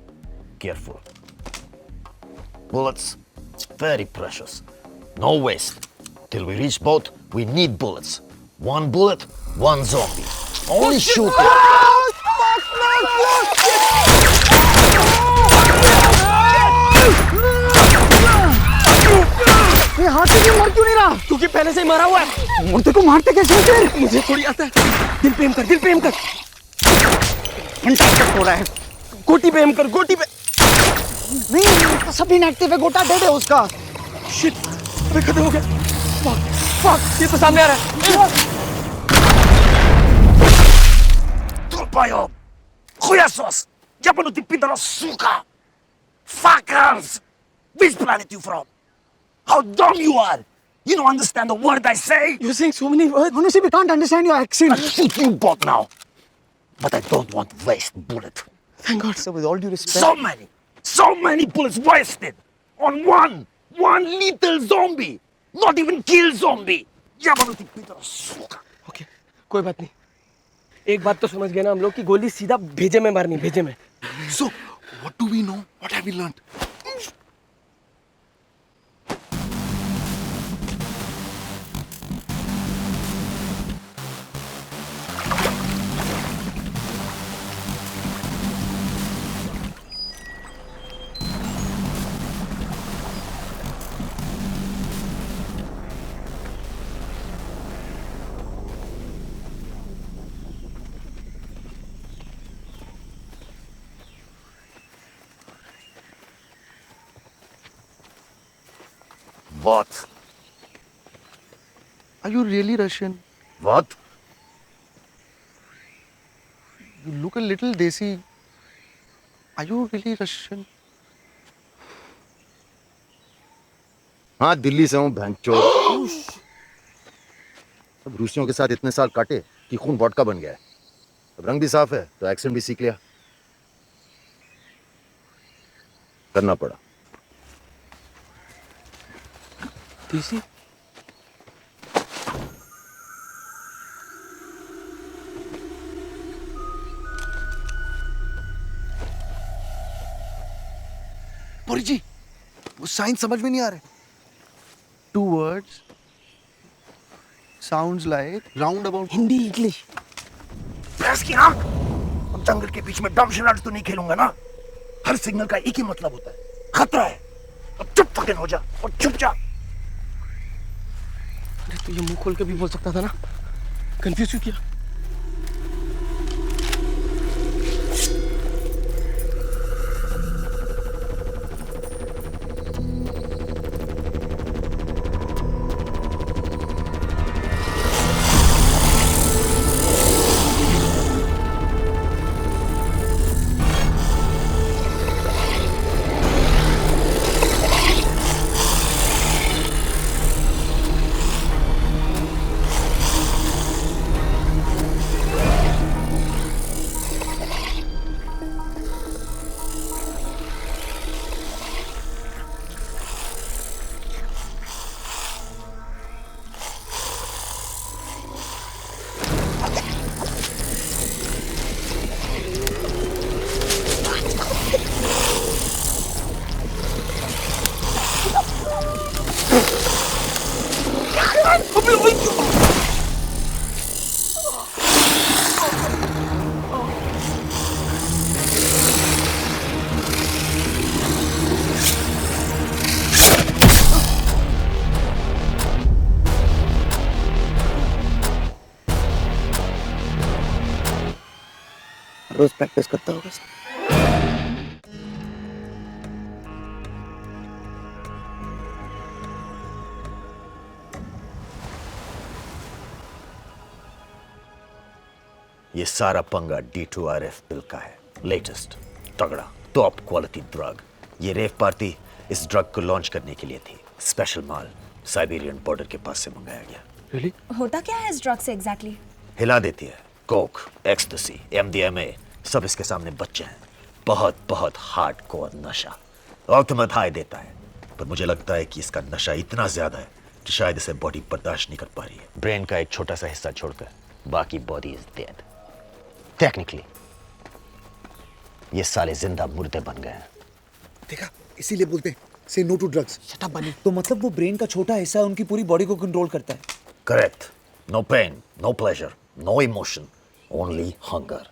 careful. Bullets, very precious. No waste. Till we reach boat, we need bullets. One bullet, one zombie. Only shoot it. ये हाथ से क्यों मर क्यों नहीं रहा? क्योंकि पहले से ही मरा हुआ है। मुर्दे को मारते कैसे फिर? मुझे थोड़ी आता है। दिल पे एम कर, दिल पे एम कर। फंटास्टिक हो रहा है। गोटी पे एम कर, गोटी पे। नहीं, सब इनएक्टिव है, गोटा डेड है उसका। शिट, अबे खत्म हो गया। फक, ये तो सामने आ रहा है। Trupają! Chujasos! Diablo ty pidoro suka! Fuckers! Which planet you from? How dumb you are! You don't understand the word I say? You're saying so many words. Honestly, we can't understand your accent. I'll shoot you both now. But I don't want to waste bullet. Thank God. So with all due respect. So many bullets wasted on one little zombie. Not even kill zombie. Diablo ty pidoro suka! Okay, कोई बात नहीं। एक बात तो समझ गए ना हम लोग कि गोली सीधा भेजे में मारनी, भेजे में। So, what do we know? What have we learned? What? Are you really Russian? What? You look a little desi. Are you really Russian? हाँ दिल्ली से हूँ भैंचोद। अब रूसियों के साथ इतने साल काटे कि खून वोडका बन गया है। अब रंग भी साफ है तो एक्सेंट भी सीख लिया। करना पड़ा। देसी? परी जी, वो साइन समझ में नहीं आ रहे। 2 words sounds like roundabout. Hindi, English. Press की आंख। अब जंगल के बीच में डम शराट तो नहीं खेलूंगा ना। हर सिग्नल का एक ही मतलब होता है, खतरा है। अब चुप फकिंग हो जा और चुप जा। अरे तो ये मुंह खोल के भी बोल सकता था ना। कंफ्यूज क्यों किया? रोज प्रैक्टिस करता होगा। ये सारा पंगा D2RF बिल का है, लेटेस्ट, तगड़ा। Top quality drug. ये रेव पार्टी इस ड्रग को लॉन्च करने के लिए थी। स्पेशल माल साइबेरियन बॉर्डर के पास से मंगाया गया। Really? होता क्या है इस ड्रग से एग्जैक्टली? हिला देती है। कोक, एक्सटेसी, MDMA सब इसके सामने बच्चे हैं। बहुत बहुत हार्डकोर नशा, अल्टीमेट हाई देता है। पर मुझे लगता है कि इसका नशा इतना ज्यादा है कि शायद इसे बॉडी बर्दाश्त नहीं कर पा रही है। ब्रेन का एक छोटा सा हिस्सा छोड़कर बाकी बॉडी इज डेड। टेक्निकली ये साले जिंदा मुर्दे बन गए हैं। देखा, इसीलिए बोलते हैं say no to drugs. Shut up Bunny. तो मतलब वो ब्रेन का छोटा हिस्सा उनकी पूरी बॉडी को कंट्रोल करता है। Correct. No pain, no pleasure, no emotion, only hunger.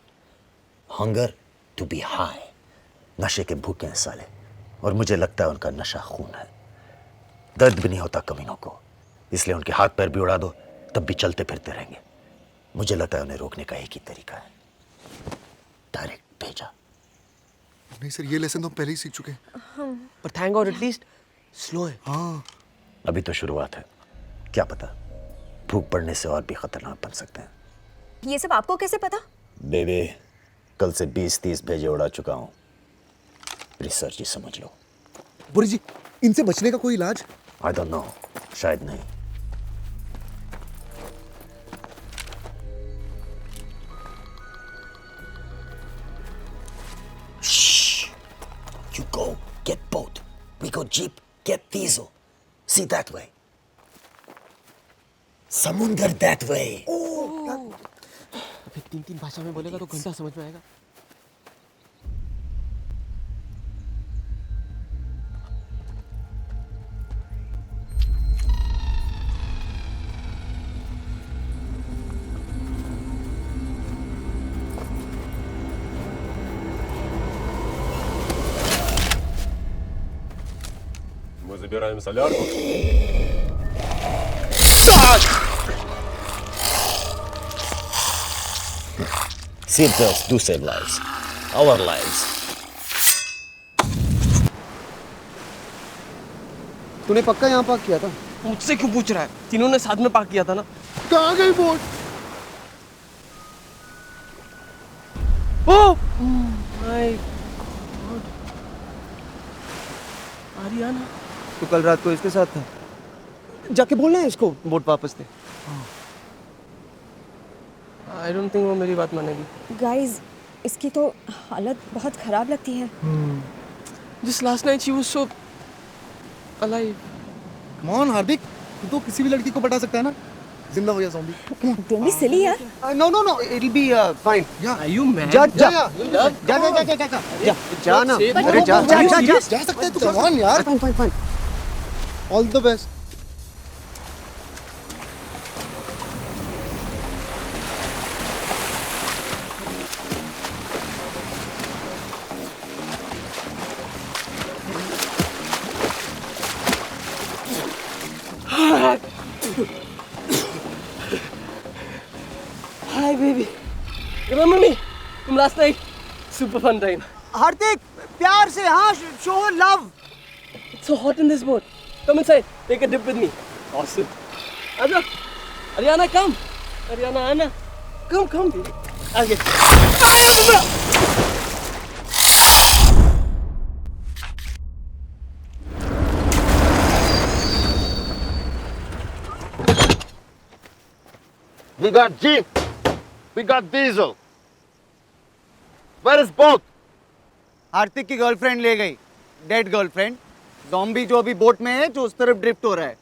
Hunger to be high. नशे के भूखे हैं साले, और मुझे लगता है उनका नशा खून है। दर्द भी नहीं होता कमीनों को, इसलिए उनके हाथ पैर भी उड़ा दो तब भी चलते फिरते रहेंगे। मुझे लगता है उन्हें रोकने का एक ही तरीका है, डायरेक्ट भेजा। नहीं सर, ये लेसन तो हम पहले ही सीख चुके हैं। पर थैंक गॉड एटलीस्ट स्लो है। हाँ, अभी तो शुरुआत है, क्या पता भूख पड़ने से और भी खतरनाक बन सकते हैं। ये सब आपको कैसे पता? बेबे, कल से 20-30 भेजे उड़ा चुका हूं। रिसर्च ही समझ लो। बुरी जी, इनसे बचने का कोई इलाज? आई डोंट नो, शायद नहीं। You go, get boat. We go jeep, get diesel. See that way. समुंदर that way. अबे 3 भाषा में बोलेगा तो घंटा समझ में आएगा। Мы забираем солярку. Seatbelts do save lives. Our lives. तूने पक्का यहाँ पार्क किया था? मुझसे क्यों पूछ रहा है? तीनों ने साथ में पार्क किया था ना। कहाँ गई boat? Oh my God, Ariana. तो कल रात को इसके साथ था। जाके बोलना है इसको बोट वापस दे। आई डोंट थिंक वो मेरी बात मानेगी। गाइस, इसकी तो हालत बहुत खराब लगती है। Just last night she was so alive. Come on, हार्दिक, तू तो किसी भी लड़की को पटा सकता है ना? जिंदा हो या ज़ॉम्बी? Don't be silly यार। No, it'll be fine. Are you mad? जा जा ना। But अरे जा जा सकते हैं तू। Come on यार। Fine. All the best. Hi baby. Remember me from last night? Super fun time. हार्दिक, प्यार से हाँ, show love. It's so hot in this boat. Come inside. Take a dip with me. Awesome. Aja. Ariana, come. Ariana, Anna. Come, baby. Okay. We got jeep. We got diesel. Where is boat? हार्दिक की girlfriend ले गई, dead girlfriend. Zombie जो अभी boat में है, जो उस तरफ ड्रिफ्ट हो रहा है।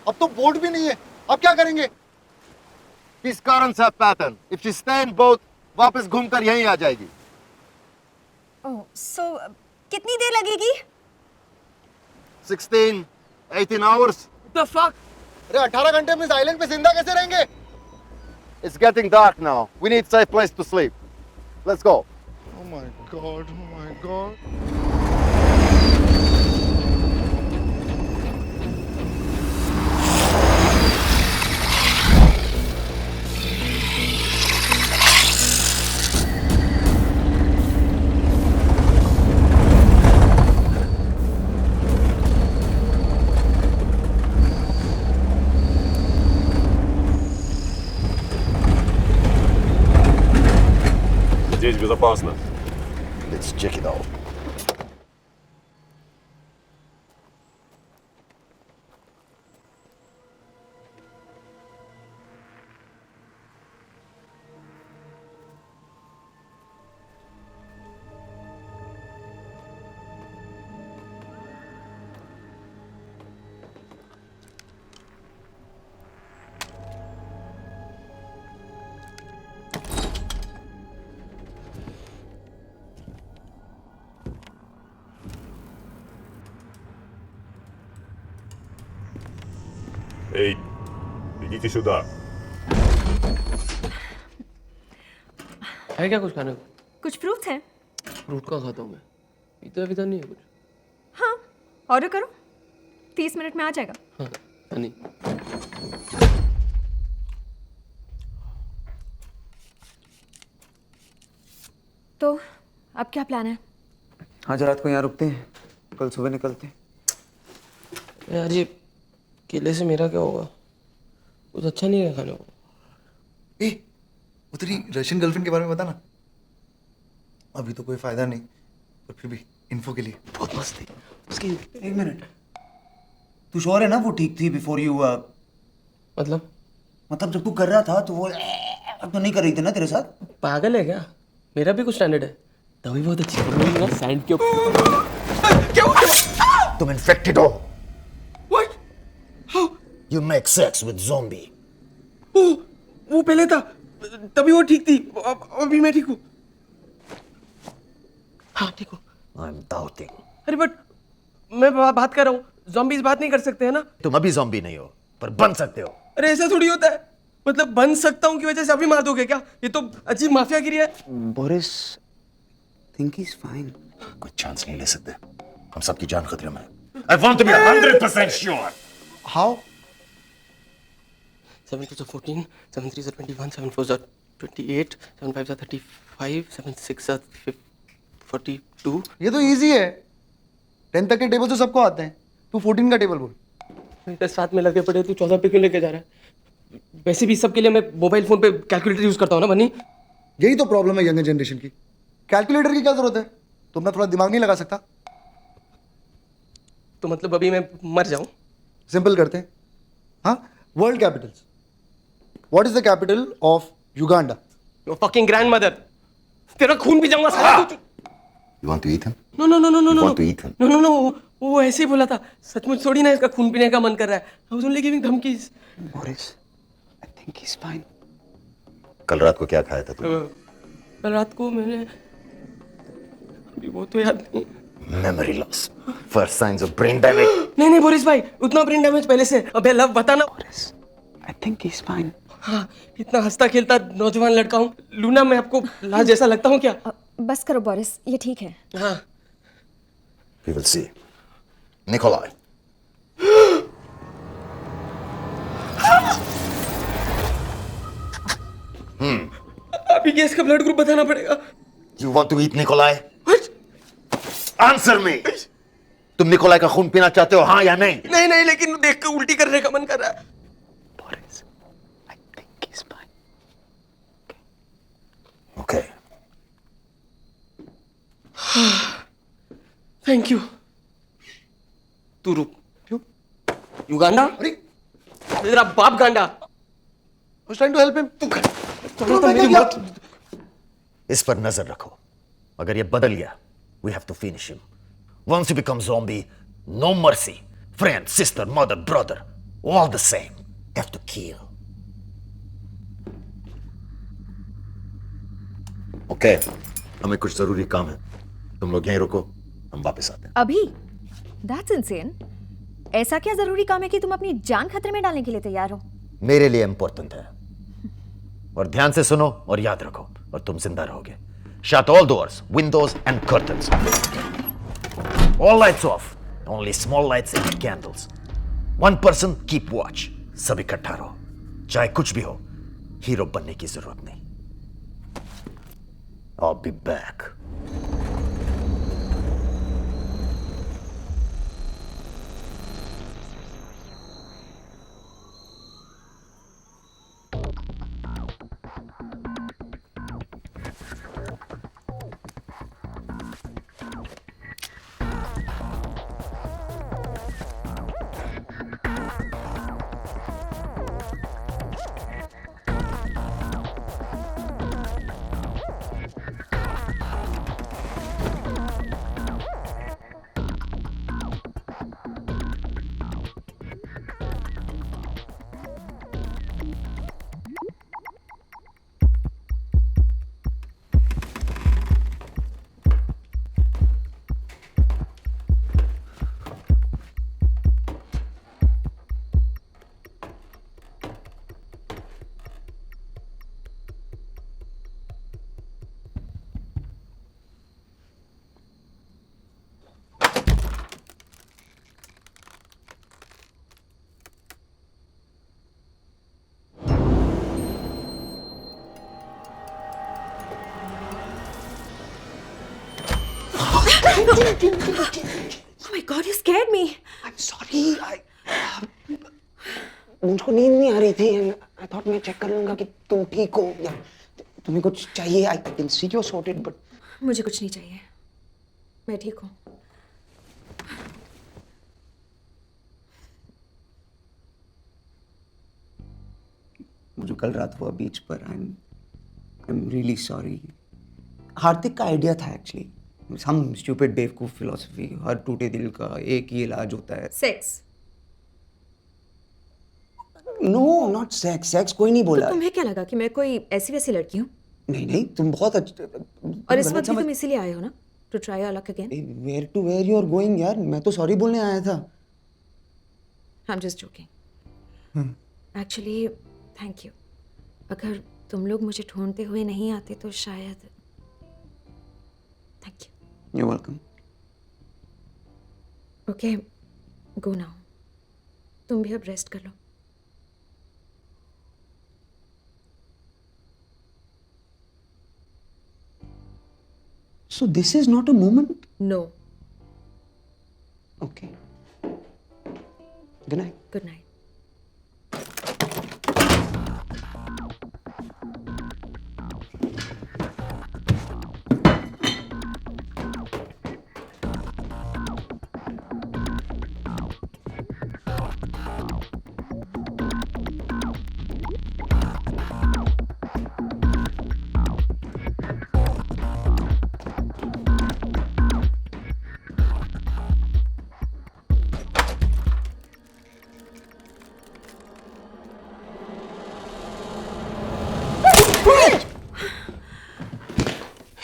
अब तो बोट भी नहीं है, अब क्या करेंगे? These currents have pattern. If she stay in boat, वापस घूमकर यहीं आ जाएगी। ओह, so कितनी देर लगेगी? 16, 18 hours. What the fuck? अरे 18 घंटे हम इस आइलैंड पे जिंदा कैसे रहेंगे? It's getting dark now. We need safe place to sleep. Let's go. Oh my god. Здесь безопасно. Let's check it out. Эй, идите сюда. है क्या कुछ खाने को? कुछ फ्रूट्स हैं? फ्रूट का खाता हूँ मैं। इतना विधा नहीं है कुछ। हाँ, ऑर्डर करो, 30 मिनट में आ जाएगा। हाँ, नहीं। तो अब क्या प्लान है? आज रात को यहाँ रुकते हैं, कल सुबह निकलते हैं। यार ये केले से मेरा क्या होगा? कुछ अच्छा नहीं है खाने को। ए, वो तेरी रशियन गर्लफ्रेंड के बारे में बता ना। अभी तो कोई फायदा नहीं, पर फिर भी इन्फो के लिए। बहुत मस्त थी उसकी। एक मिनट, तू श्योर है ना वो ठीक थी बिफोर यू? मतलब जब तू कर रहा था तो वो तो नहीं कर रही थी ना तेरे साथ? पागल है क्या? मेरा भी कुछ स्टैंडर्ड है। तभी बहुत अच्छी है ना सैंड के ऊपर। क्या? तुम इन्फेक्टेड हो। What? How? You make sex with zombie. वो पहले था, तभी वो ठीक थी। अभी मैं ठीक हूँ। हाँ ठीक हूँ। I'm doubting. अरे बट मैं बात कर रहा हूँ, zombies बात नहीं कर सकते हैं ना? तुम अभी zombie नहीं हो, पर बन सकते हो। अरे ऐसा थोड़ी होता है। मतलब बन सकता हूँ की वजह से अभी मार दोगे क्या? ये तो अजीब माफियागिरी है। Boris, think he's fine. कोई चांस नहीं ले सकते। हम सबकी जान खतरे में है। I want to be 100% sure. How? 7 2 14, 7 3 21, 7 4 28, 7 5 35, 7 6 42। ये तो इजी है। 10 तक के टेबल तो सबको आते हैं। तू 14 का टेबल बोल। इधर साथ में लगे पड़े, तू 14 पे क्यों लेके जा रहा है? वैसे भी सबके लिए मैं मोबाइल फोन पे कैलकुलेटर यूज करता हूँ ना बनी। यही तो प्रॉब्लम है यंगर जनरेशन की। कैलकुलेटर की क्या जरूरत है? तुम ना थोड़ा दिमाग नहीं लगा सकता? तो मतलब अभी मैं मर जाऊं? सिंपल करते हैं। हाँ, world Capitals. What is the capital of Uganda? Your fucking grandmother. तेरा खून भी जाऊंगा साला। You want to eat him? No no no no no no Want to eat him? No no no वो ऐसे ही बोला था। सचमुच थोड़ी ना इसका खून पीने का मन कर रहा है। I was only giving धमकीज। Boris, I think he's fine. कल रात को क्या खाया था तू? कल रात को मैंने अभी वो तो याद नहीं। Memory loss. First signs of brain damage. नहीं बोरिस भाई, उतना ब्रेन डैमेज पहले से। अबे लव बता ना। Boris, I think he's fine. हाँ, इतना हंसता खेलता नौजवान लड़का हूँ। लूना, मैं आपको लाश जैसा लगता हूँ क्या? बस करो बोरिस, ये ठीक है। हाँ। We will see. Nikolai. अभी गैस का ब्लड ग्रुप बताना पड़ेगा। You want to eat Nikolai? What? Answer me. तुम निकोलाई का खून पीना चाहते हो, हाँ या नहीं? नहीं, लेकिन देख के उल्टी करने का मन कर रहा है। Boris, I think he's fine. Okay. Thank you. तू रुक। युगांडा? अरे, तेरा बाप गांडा। I was trying to help him. चलो तो मेरी बात। इस पर नजर रखो। अगर ये बदल गया, we have to finish him. Once you become zombie, no mercy. Friend, sister, mother, brother, all the same. Have to kill. Okay. हमें कुछ जरूरी काम है। तुम लोग यहीं रुको, हम वापस आते हैं। अभी? That's insane. ऐसा क्या जरूरी काम है कि तुम अपनी जान खतरे में डालने के लिए तैयार हो? मेरे लिए इंपॉर्टेंट है। और ध्यान से सुनो और याद रखो, और तुम जिंदा रहोगे। Shut all doors, windows and curtains. All lights off. Only small lights and candles. One person keep watch. सब इकट्ठा रहो। चाहे कुछ भी हो, हीरो बनने की जरूरत नहीं। I'll be back. Oh my God, you scared me. I'm sorry. मुझको नींद नहीं आ रही थी. I thought मैं चेक कर लूंगा कि तुम ठीक हो या तुम्हें कुछ चाहिए. I can see you're sorted, but मुझे कुछ नहीं चाहिए. मैं ठीक हूँ. मुझे कल रात हुआ बीच पर. I'm really sorry. हार्दिक का आइडिया था एक्चुअली. Some stupid बेवकूफ फिलोसफी. हर टूटे दिल का एक ही इलाज होता है. Sex. No, not sex. Sex कोई नहीं बोला. तो तुम्हें क्या लगा कि मैं कोई ऐसी वैसी लड़की हूँ? नहीं नहीं, तुम बहुत अच्छे. और इस वक्त भी तुम इसीलिए आए हो ना? To try your luck again? Where to where you are going यार? मैं तो सॉरी बोलने आया था. I'm just joking. Actually, thank you. अगर तुम लोग मुझे ढूंढते हुए नहीं आते तो शायद. Thank you. You're welcome. Okay, go now. तुम भी अब रेस्ट कर लो. So this is not a moment? No. Okay. Good night. Good night.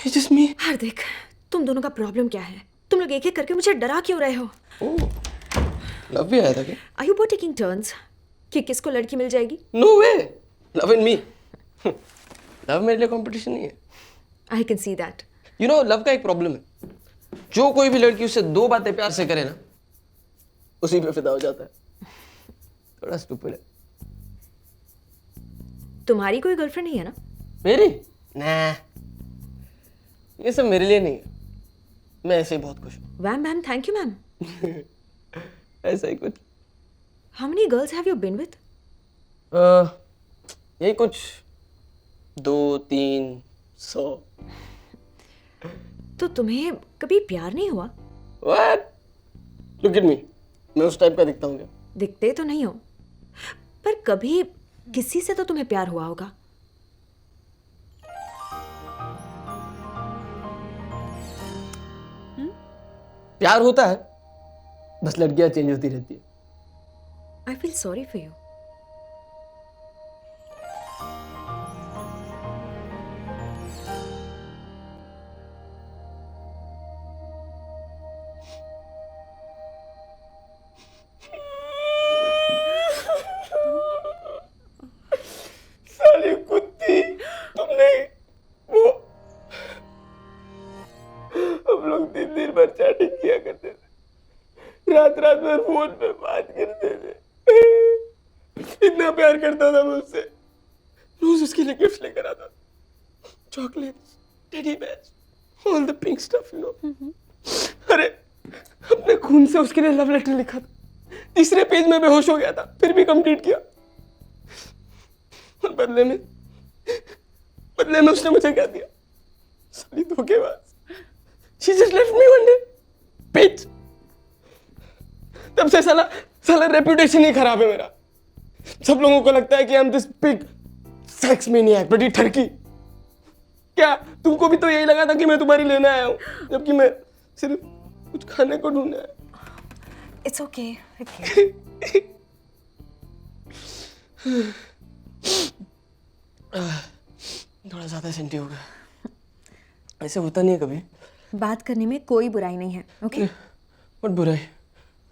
It's just me. हार्दिक, तुम दोनों का प्रॉब्लम क्या है? तुम लोग एक एक करके मुझे डरा क्यों रहे हो? लव भी आया था क्या? Are you both taking turns? कि किसको लड़की मिल जाएगी? No way. Love and me. Love मेरे लिए कंपटीशन नहीं है. I can see that. You know, love का एक प्रॉब्लम है. जो कोई भी लड़की उससे 2 बातें प्यार से करे ना, उसी पे फिदा हो जाता है. थोड़ा स्टूपिड है. तुम्हारी कोई गर्लफ्रेंड नहीं है ना? मेरी? nah. ये सब मेरे लिए नहीं है. मैं ऐसे ही बहुत खुश हूँ. Wham bam, thank you ma'am. ऐसा ही कुछ. How many girls have you been with? यही कुछ 2-3 100. तो तुम्हें कभी प्यार नहीं हुआ? What? Look at me. मैं उस टाइप का दिखता हूँ क्या? दिखते तो नहीं हो, पर कभी किसी से तो तुम्हें प्यार हुआ होगा. प्यार होता है, बस लड़कियां चेंज होती रहती है. I feel sorry for you. साली कुत्ती, तुमने वो हम लोग दिन भर चैटिंग किया करते थे, रात भर फोन पे बात करते थे. इतना प्यार करता था मैं उससे. रोज उसके लिए गिफ्ट लेकर आता था. Chocolates, teddy bears, all the pink stuff, you know. अरे अपने खून से उसके लिए लव लेटर लिखा था. 3रे पेज में बेहोश हो गया था, फिर भी कंप्लीट किया. और बदले में उसने मुझे क्या दिया? साली धोखेबाज. She just left me one day. Bitch. तब से साला रेपुटेशन ही खराब है मेरा. सब लोगों को लगता है कि I'm this big sex maniac, बड़ी ठरकी. क्या तुमको भी तो यही लगा था कि मैं तुम्हारी लेने आया हूँ, जबकि मैं सिर्फ कुछ खाने को ढूंढना है. It's okay. Okay. थोड़ा ज्यादा सेंटी हो गया. ऐसे होता नहीं है कभी. बात करने में कोई बुराई नहीं है. Okay? What बुराई?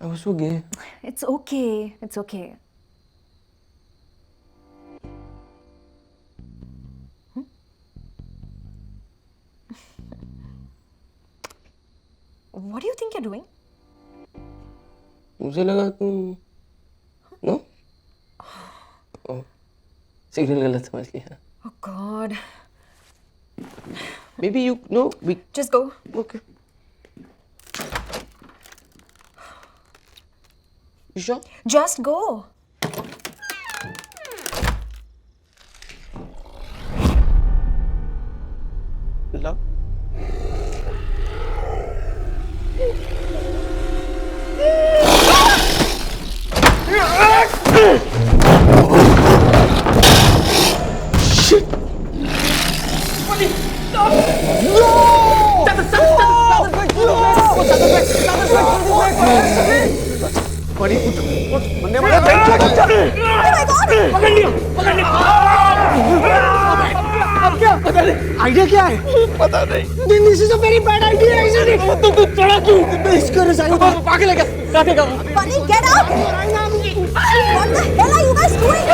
I was so gay. It's okay. It's okay. What do you think you're doing? मुझे लगा तुम नो सिग्नल गलत समझ लिया. Oh God. Maybe you know we Just go. okay. You sure? Just go. Love. Idea क्या है? पता नहीं। This is a very bad idea, isn't it? तू चढ़ा क्यों? इसका रिजाइन पागल है क्या? काटेगा। Bunny, get up! What the hell are you guys doing?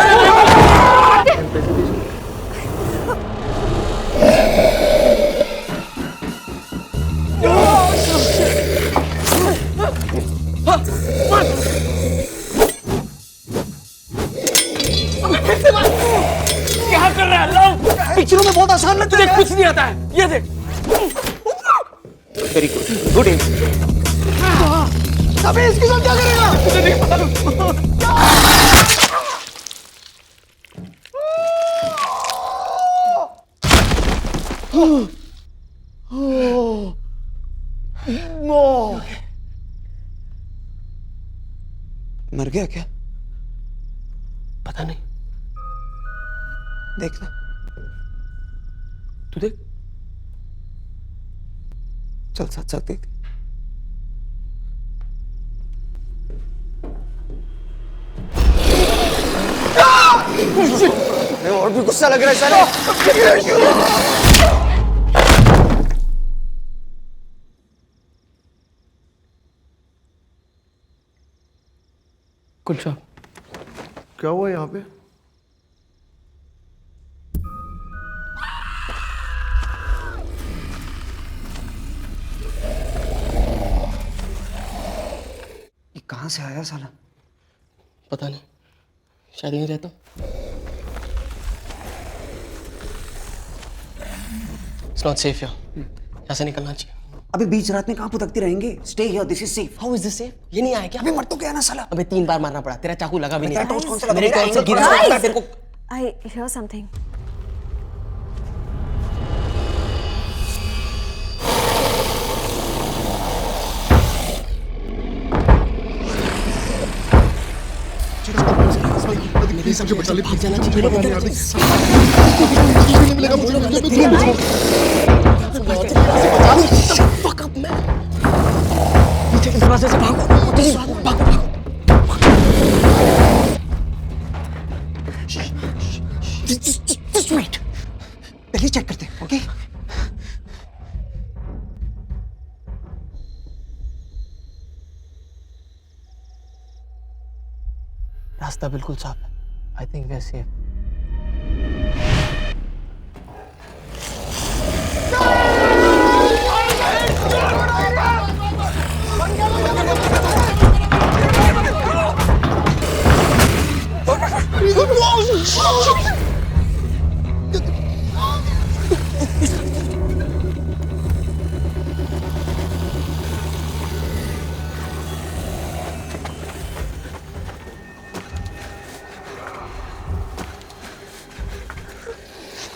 क्या कर रहा है? लव पिक्चरों में बहुत आसान लगता है। तुझे कुछ नहीं आता है। ये देख। Very good, good um. अबे इसके साथ क्या करेगा? मुझे नहीं पता। मर गया क्या? पता नहीं। देखना। तू देख। चल साथ साथ देख। और भी गुस्सा लग रहा है साले। कुछ क्या हुआ यहाँ पे? ये कहाँ से आया साला? पता नहीं, शायद यहीं रहता। It's not safe here. यहाँ से निकलना चाहिए। अबे बीच रात में कहाँ भुतकते रहेंगे? Stay here, this is safe. How is this safe? ये नहीं आया क्या? अबे मर तो गया ना साला। अबे 3 बार मारना पड़ा, तेरा चाकू लगा भी नहीं। तेरा टॉर्च कौन सा लगा? मेरे मेरा टॉर्च से एंगल गिरा कौन सा था, लगा? तेरे को। I hear something. मुझे बचा ले, भाग जाना चाहिए। मिलेगा मुझे। Fuck up, man. पीछे के दरवाजे से भागो। भागो। Just wait. पहले चेक करते हैं, ओके? रास्ता बिल्कुल साफ है। I think we are safe.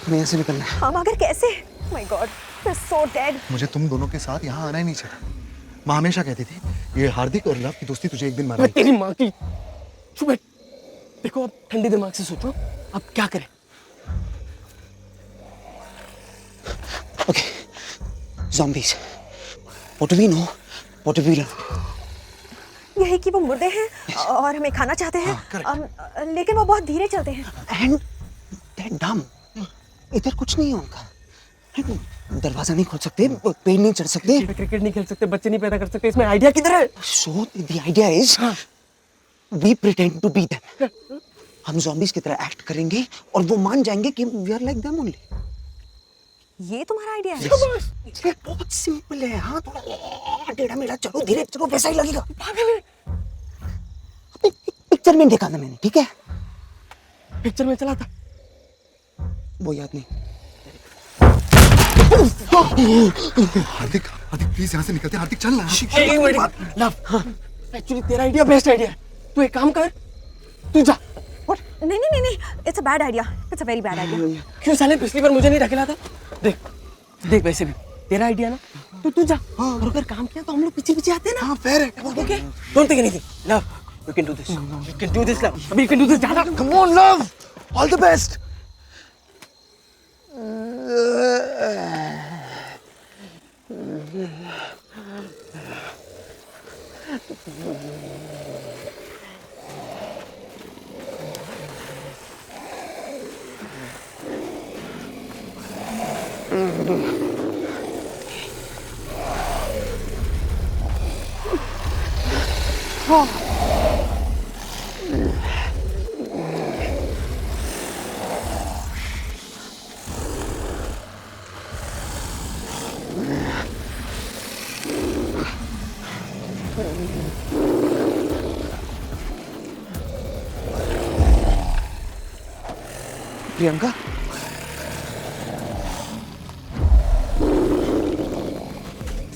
हमें यहाँ से निकलना है। हम अगर कैसे? My God, we're so dead. मुझे तुम दोनों के साथ यहाँ आना ही नहीं चाहिए। माँ हमेशा कहती थी ये हार्दिक और लव की दोस्ती तुझे एक दिन मारा। तेरी माँ की। चुप बैठ। देखो अब ठंडे दिमाग से सोचो, अब क्या करें? Okay, zombies. What do we know? What do we learn? यही कि वो मुर्दे हैं और हमें खाना चाहते हैं। लेकिन वो बहुत धीरे चलते हैं। And they're dumb. इधर कुछ नहीं है उनका। दरवाजा नहीं खोल सकते, पेड़ नहीं चढ़ सकते, क्रिकेट नहीं खेल सकते, बच्चे नहीं पैदा कर सकते। इसमें आइडिया किधर है? So the idea is we pretend to be them. हम zombies की तरह एक्ट करेंगे और वो मान जाएंगे कि we are like them only. ये तुम्हारा आइडिया है? ये बहुत सिंपल है। हाँ, थोड़ा टेढ़ा मेढ़ा चलो, धीरे चलो, वैसा ही लगेगा। पिक्चर में देखा था मैंने, ठीक है? पिक्चर में चला था, वो याद नहीं। हार्दिक प्लीज यहाँ से निकलते। हार्दिक चल ना। एक मिनट। लव, एक्चुअली तेरा आइडिया बेस्ट आइडिया है। तू एक काम कर, तू जा। नहीं नहीं नहीं नहीं, it's a bad idea, it's a very bad idea. क्यों साले, पिछली बार मुझे नहीं ढकेला था? देख देख, वैसे भी तेरा आइडिया ना, तू जा। और अगर काम किया तो हम लोग पीछे पीछे आते हैं ना। हाँ फेयर है। Okay, don't think anything. Love, you can do this, you can do this love, अभी यू कैन डू दिस। जा, come on love, all the best. Priyanka,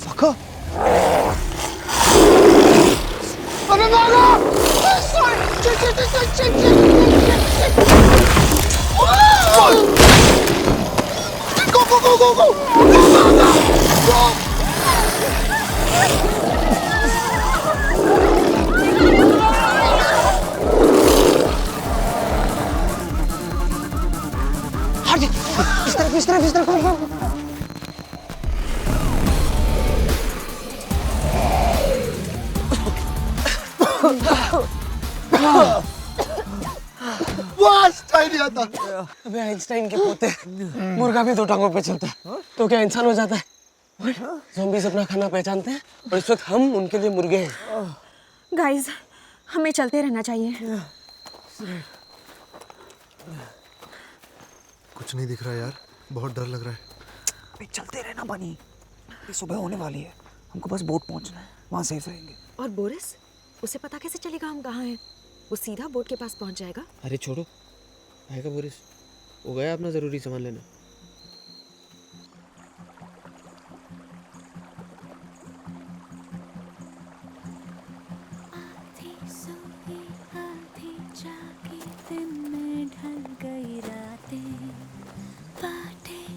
फका, अरे मारो! Go! इस तरफ वास्ट आइडिया था। अबे आइंस्टाइन के पोते, मुर्गा भी 2 टांगों पे चलता है तो क्या इंसान हो जाता है? ज़ॉम्बीज़ अपना खाना पहचानते हैं और इस वक्त हम उनके लिए मुर्गे हैं। गाइस, हमें चलते रहना चाहिए। कुछ नहीं दिख रहा यार, बहुत डर लग रहा है। चलते रहना बनी, ये सुबह होने वाली है, हमको बस बोट पहुंचना है, वहाँ सेफ रहेंगे। और बोरिस, उसे पता कैसे चलेगा हम कहाँ हैं? वो सीधा बोट के पास पहुंच जाएगा। अरे छोड़ो, आएगा बोरिस, वो गया अपना ज़रूरी सामान लेना।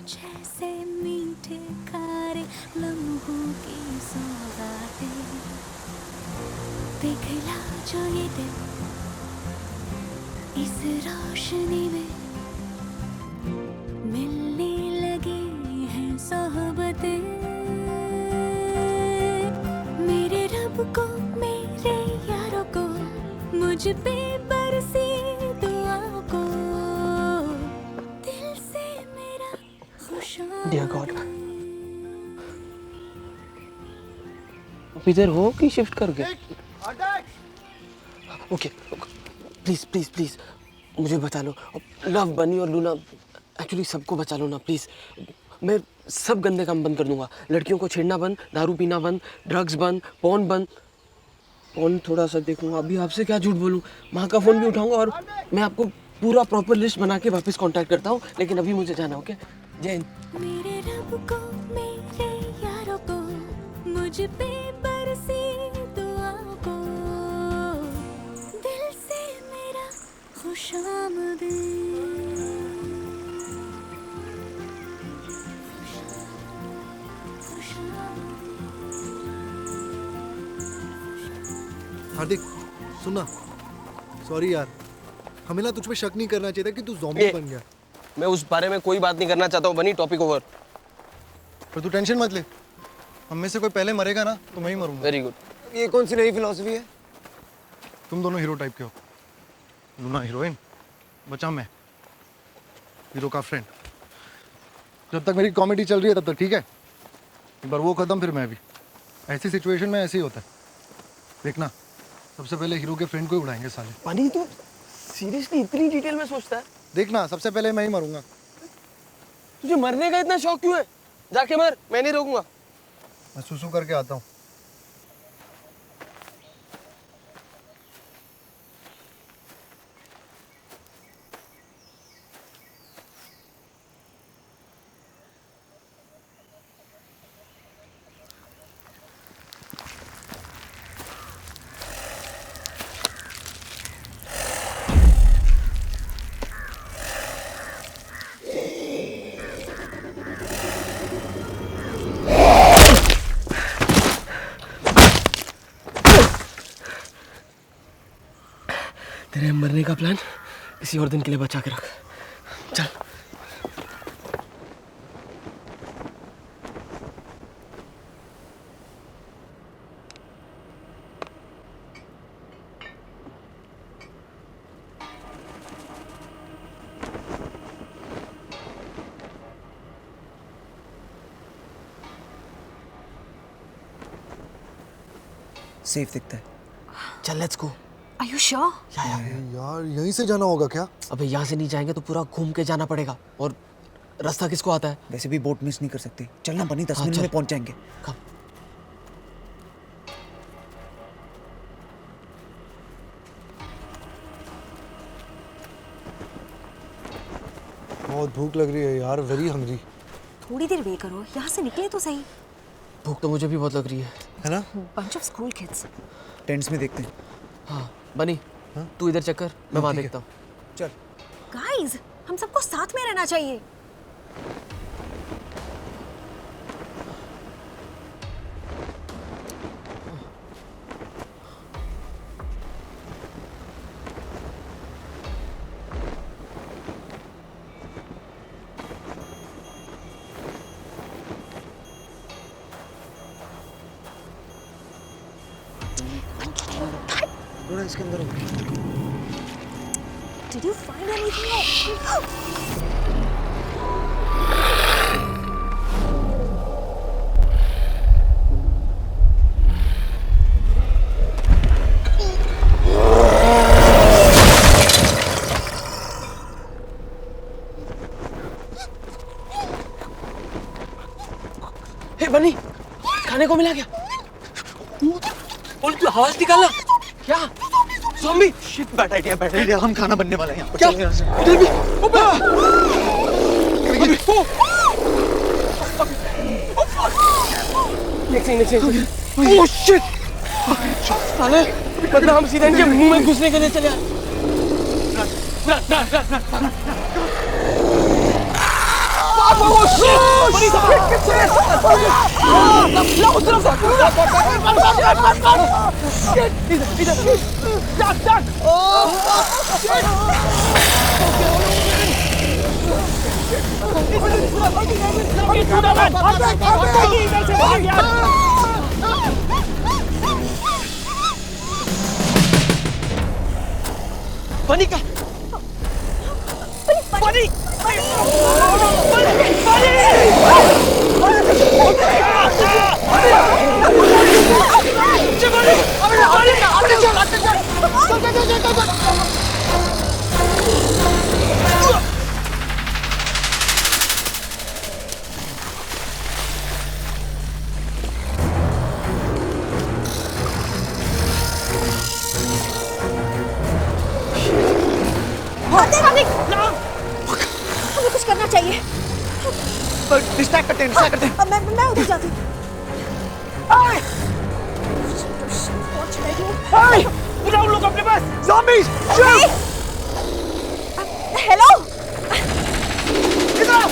जैसे मीठे खारे लम्हों की सौगातें, पिघला जो ये दिल इस रोशनी में, मिलने लगे हैं सोहबतें। मेरे रब को, मेरे यारों को, मुझ पे बरसी दुआओं को, दिल से मेरा डियर गॉड, इधर हो कि शिफ्ट कर गए? ओके, प्लीज प्लीज प्लीज मुझे बचा लो। लव, बनी और लूना, एक्चुअली सबको बचा लो ना प्लीज। मैं सब गंदे काम बंद कर दूंगा, लड़कियों को छेड़ना बंद, दारू पीना बंद, ड्रग्स बंद, पॉर्न बंद। पॉर्न थोड़ा सा देखूंगा, अभी आपसे क्या झूठ बोलूं, माँ का फोन भी उठाऊंगा और मैं आपको पूरा प्रॉपर लिस्ट बना के वापस कांटेक्ट करता हूँ। लेकिन अभी मुझे जाना, ओके? जय हिंद। मेरे रब को, मेरे यारों को, मुझ पे बरसी दुआओं को, दिल से मेरा खुशामदीद। हार्दिक, सुनना, सॉरी यार, हमें ना तुझ पे शक नहीं करना चाहिए था कि तू ज़ॉम्बी बन गया। मैं उस बारे में कोई बात नहीं करना चाहता हूँ, बनी, टॉपिक ओवर। पर तू टेंशन मत ले, हम में से कोई पहले मरेगा ना तो मैं ही मरूंगा। Very good. ये कौन सी नई फिलॉसफी है? तुम दोनों हीरो टाइप के हो, लूना हीरोइन, बचा मैं हीरो का फ्रेंड। जब तक मेरी कॉमेडी चल रही है तब तक ठीक है, एक बार वो खत्म फिर मैं भी। ऐसी सिचुएशन में ऐसे ही होता है, देखना सबसे पहले हीरो के फ्रेंड को ही उड़ाएंगे साले। बनी, तू सीरियसली इतनी डिटेल में सोचता है? देखना, सबसे पहले मैं ही मरूंगा। तुझे मरने का इतना शौक क्यों है? जाके मर, मैं नहीं रोकूंगा। मैं सुसु करके आता हूँ। तेरे मरने का प्लान किसी और दिन के लिए बचा के रख। चल। सेफ दिखता है। चल let's go. Are you sure? यार यहीं से जाना होगा क्या? अबे यहाँ से नहीं जाएंगे तो पूरा घूम के जाना पड़ेगा, और रास्ता किसको आता है? वैसे भी बोट मिस नहीं कर सकते। चलना बनी, 10 हाँ, मिनट चल। में पहुंच जाएंगे। कम। बहुत भूख लग रही है यार, वेरी हंग्री। थोड़ी देर वेट करो, यहाँ से निकले तो सही। भूख तो मुझे भी बहुत लग रही है ना? Bunch of school kids. Tents में देखते हैं। हाँ बनी, तू इधर चेक कर, मैं वहाँ देखता हूँ। चल। Guys, हम सबको साथ में रहना चाहिए। थोड़ा इसके अंदर हो। Did you find anything? हे बनी, खाने को मिला क्या? बोल तू आवाज निकालना। क्या? ज़ॉम्बी? Shit, bad idea. हम खाना बनने वाले हैं यहाँ पर। क्या? चल यहाँ से। इधर भी। Oh shit! साले, मतलब हम सीधे इनके मुंह में घुसने के लिए चले आए। बनी का बनी हमें कुछ करना चाहिए। डिस्ट्रैक्ट करते हैं। अब मैं उधर जाती हूँ। बुलाओ लोग अपने पास। ज़ॉम्बीज़! हेलो। इधर आओ।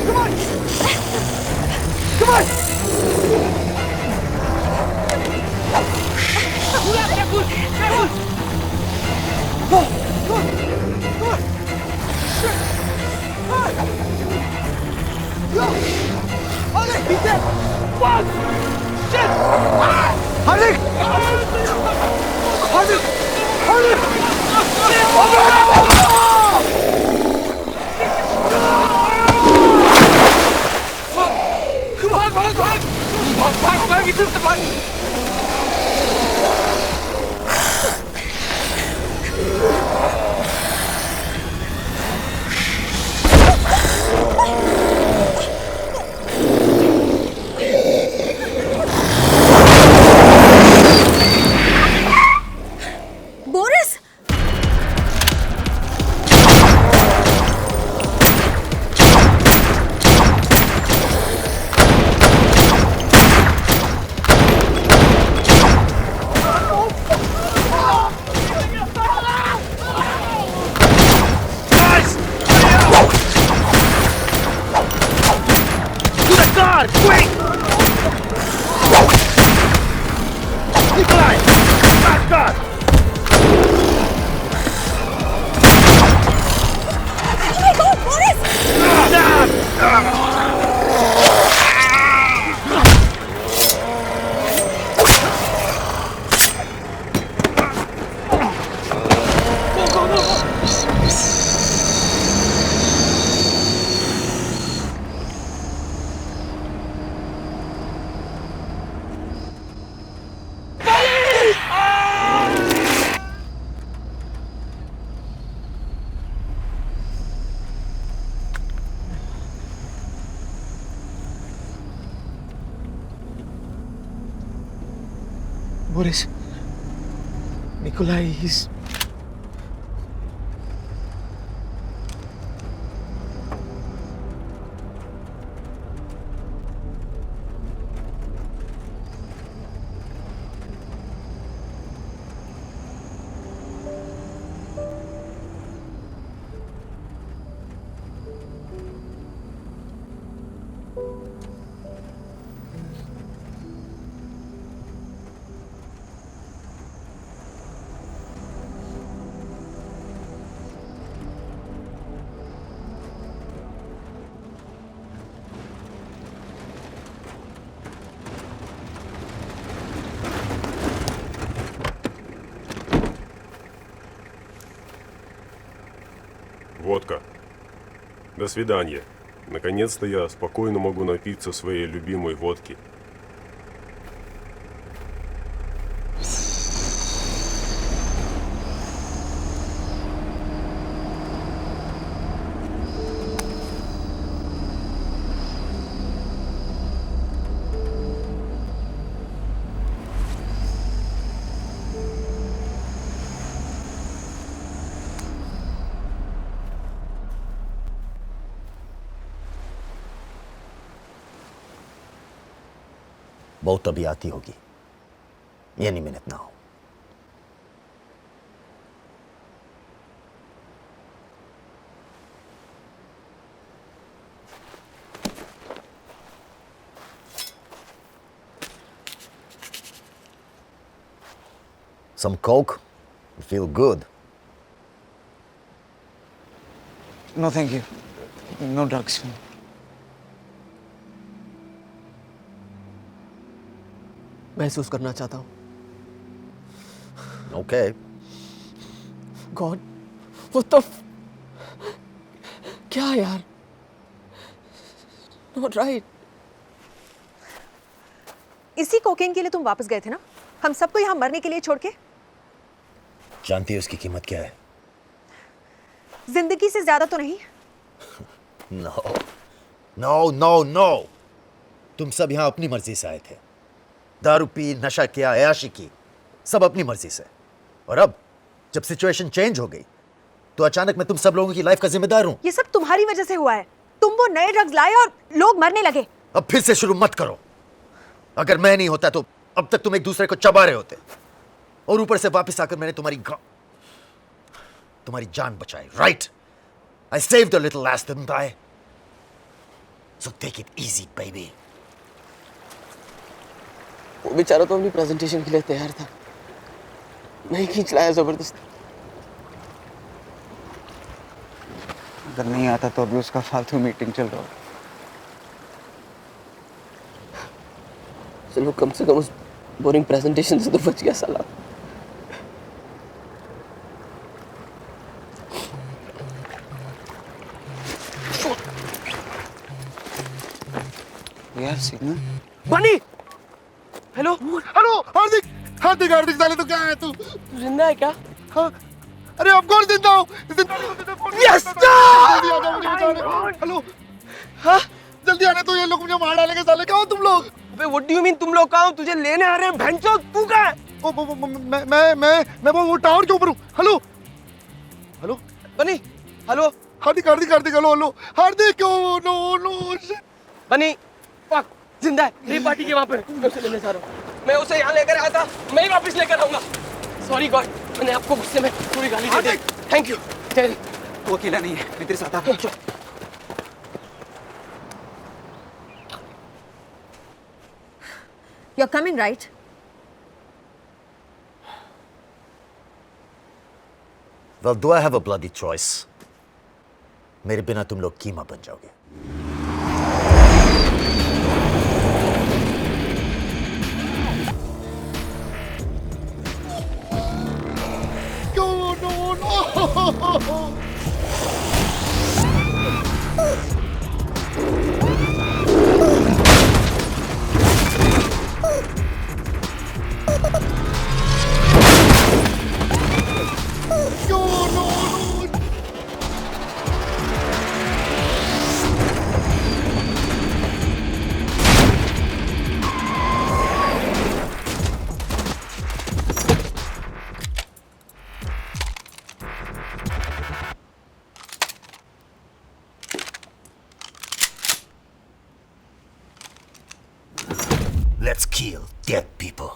Come on. Come on. Boris, Boris, Nikolai, he's... Водка. До свидания. Наконец-то я спокойно могу напиться своей любимой водки. बहुत अभी आती होगी any minute now. Some coke? You feel good? No, thank you. No drugs. महसूस करना चाहता हूँ. Okay. God, what the क्या यार? Not right. इसी कोकेन के लिए तुम वापस गए थे ना? हम सबको यहाँ मरने के लिए छोड़ के? जानती है उसकी कीमत क्या है? जिंदगी से ज्यादा तो नहीं? No. No, no, no. तुम सब यहाँ अपनी मर्जी से आए थे. दारू पी, नशा किया, अयाशी की, सब अपनी मर्जी से. और अब जब सिचुएशन चेंज हो गई तो अचानक मैं तुम सब लोगों की लाइफ का जिम्मेदार हूं. ये सब तुम्हारी वजह से हुआ है. तुम वो नए ड्रग्स लाए और लोग मरने लगे. अब फिर से शुरू मत करो. अगर मैं नहीं होता तो अब तक तुम एक दूसरे को चबा रहे होते. और ऊपर से वापस आकर मैंने तुम्हारी जान बचाई. Right? I saved a little ass, didn't I? So take it easy, baby. वो बेचारा तो अपनी प्रेजेंटेशन के लिए तैयार था. नहीं खींच लाया जबरदस्ती. अगर नहीं आता तो अभी उसका फालतू मीटिंग चल रहा हो. चलो कम से कम उस बोरिंग प्रेजेंटेशन से तो बच गया साला. यार सिग्नल. बनी. हेलो. हेलो हार्दिक. हार्दिक हार्दिक साले तो क्या है तू? जिंदा है क्या? हाँ. अरे ऑफ कोर्स जिंदा हूँ. यस. जल्दी आ जाओ मुझे बचाने. हेलो. हाँ. जल्दी आने तो ये लोग मुझे मार डालेंगे साले. कहाँ हो तुम लोग? अबे व्हाट डू यू मीन तुम लोग कहाँ हो? तुझे लेने आ रहे हैं. भैंचो तू कहाँ है? मैं वो टावर के ऊपर हूँ. Hello. Hello. Bunny. Hello. Hardik Hardik Hardik. Hello hello. Hardik. No no. Bunny. Fuck. जिंदा है. मेरी पार्टी के वहाँ पर. मैं उसे लेने जा रहा हूँ. मैं उसे यहाँ लेकर आया था. मैं ही वापस लेकर आऊंगा. Sorry God. मैंने आपको गुस्से में पूरी गाली दे दी. Thank you. चल. वो अकेला नहीं है. मैं तेरे साथ आता हूँ. You're coming, right? Well, do I have a bloody choice? मेरे बिना तुम लोग कीमा बन जाओगे. No, no, no. Let's kill dead people.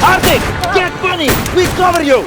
Hardik, get money. We cover you.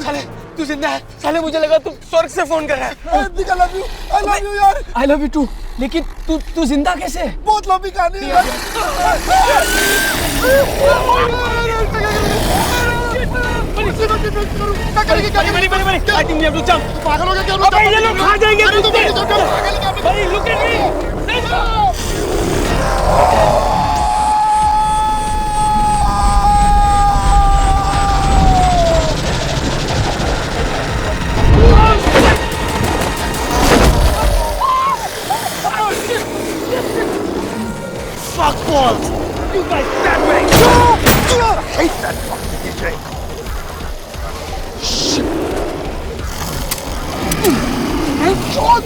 साले तू जिंदा है। साले मुझे लगा तू स्वर्ग से फोन कर रहा है। I love you. I love you यार. I love you too. लेकिन तू जिंदा कैसे है? बहुत लंबी कहानी है. I think we have to jump. पागल हो गया क्या? अबे ये लोग खा जाएंगे तुझे। भाई look at me. Let's go. Fuckballs. You guys stand back. I hate that fucking DJ. Shit. Hey, John.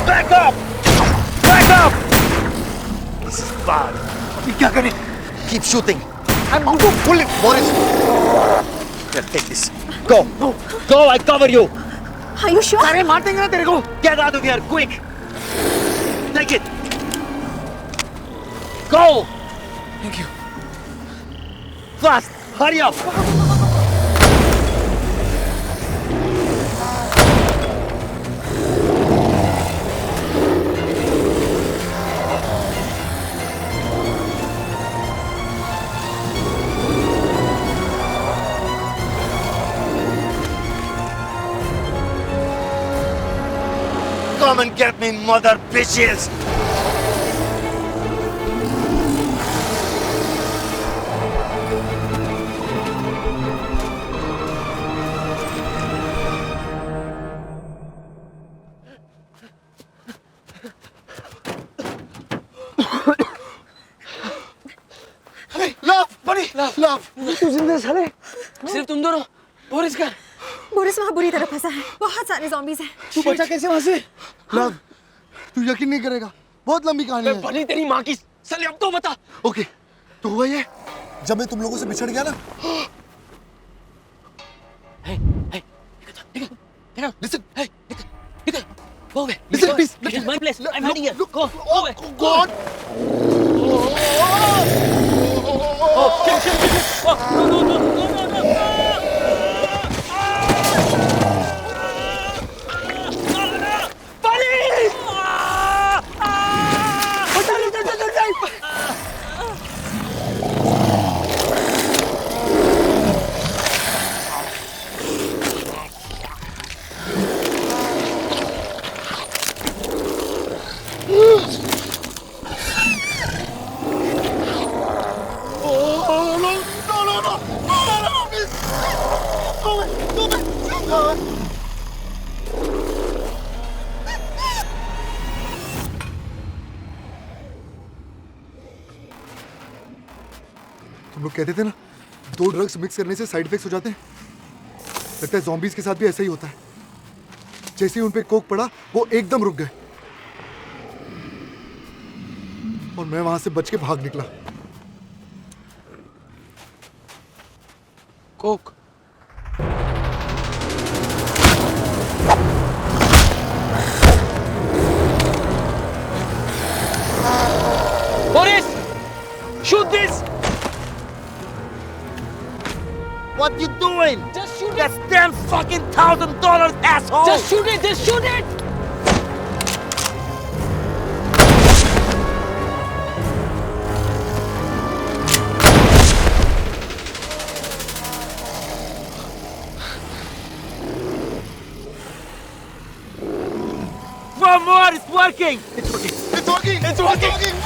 Back up. Back up. This is bad. अभी क्या करें? Keep shooting. I'm going to pull it, Boris. Here, take this. Go. Go, I cover you. Are you sure? अरे मार देंगे ना तेरे को. Get out of here, quick. Take it. Go. Thank you. Fast. Hurry up. Come and get me, mother bitches! Love, buddy. Love. तू जिंदा है साले। सिर्फ तुम दोनों। बोरिस का। बोरिस वहाँ बुरी तरह फंसा है। बहुत सारे zombies हैं। तू बचा कैसे वहाँ से? Love, तू यकीन नहीं करेगा. बहुत लंबी कहानी है. बनी तेरी माँ की। साले अब तो बता। ओके, तो हुआ ये. जब मैं तुम लोगों से बिछड़ गया ना. Hey, Listen. hey, Nikhil, go away. Listen, please. This is my place. I'm hiding here. Look. Go away. God. Oh, shit. Oh, no. तुम लोग कहते थे ना 2 ड्रग्स मिक्स करने से साइड इफेक्ट्स हो जाते हैं। लगता है ज़ॉम्बीज के साथ भी ऐसा ही होता है। जैसे ही उन पे कोक पड़ा वो एकदम रुक गए और मैं वहां से बच के भाग निकला। Coke. Boris! Shoot this! What you doing? Just shoot That's $10,000, asshole! Just shoot it! Just shoot it! One more, it's working! It's working! It's working!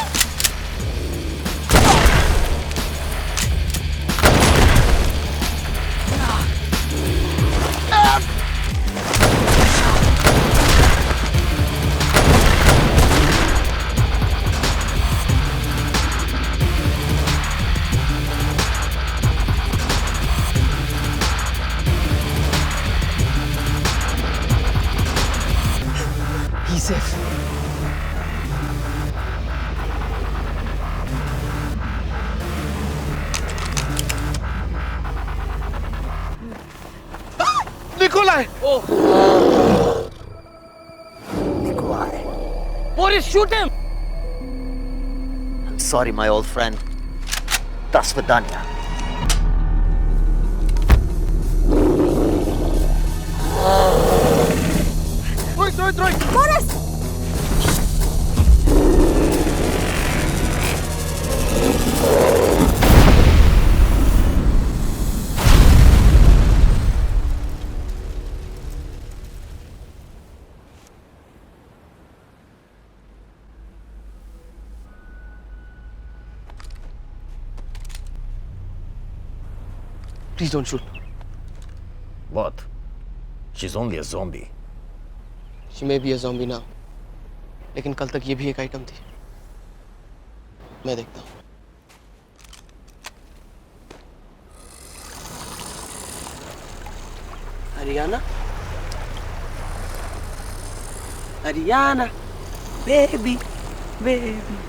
He's safe. Nikolai! Nikolai. Boris, shoot him! I'm sorry, my old friend. До свидания. Стой! Boris! Please don't shoot. What? She's only a zombie. She may be a zombie now. लेकिन कल तक ये भी एक item थी। मैं देखता हूँ। Haryana, Haryana, baby, baby.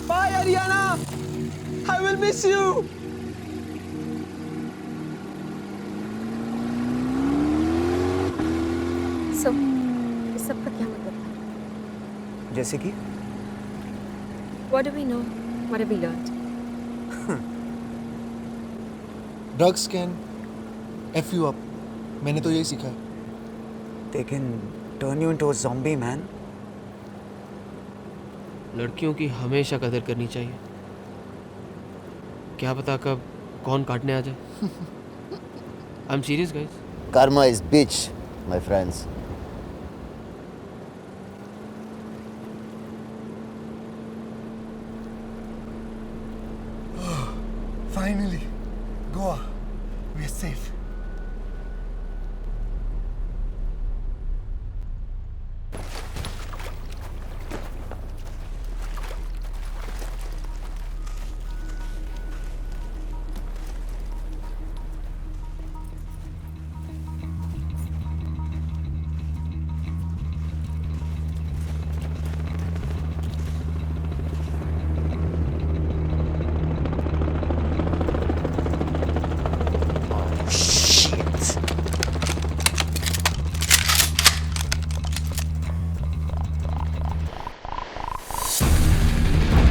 Bye, Ariana. I will miss you. So, इस सब का क्या मतलब है? जैसे कि What do we know? What have we learned? Drugs can F you up. मैंने तो यही सीखा है. they can turn you into a zombie, man. लड़कियों की हमेशा कदर करनी चाहिए. क्या पता कब कौन काटने आ जाए. I'm serious, guys. Karma is bitch, my friends. Finally.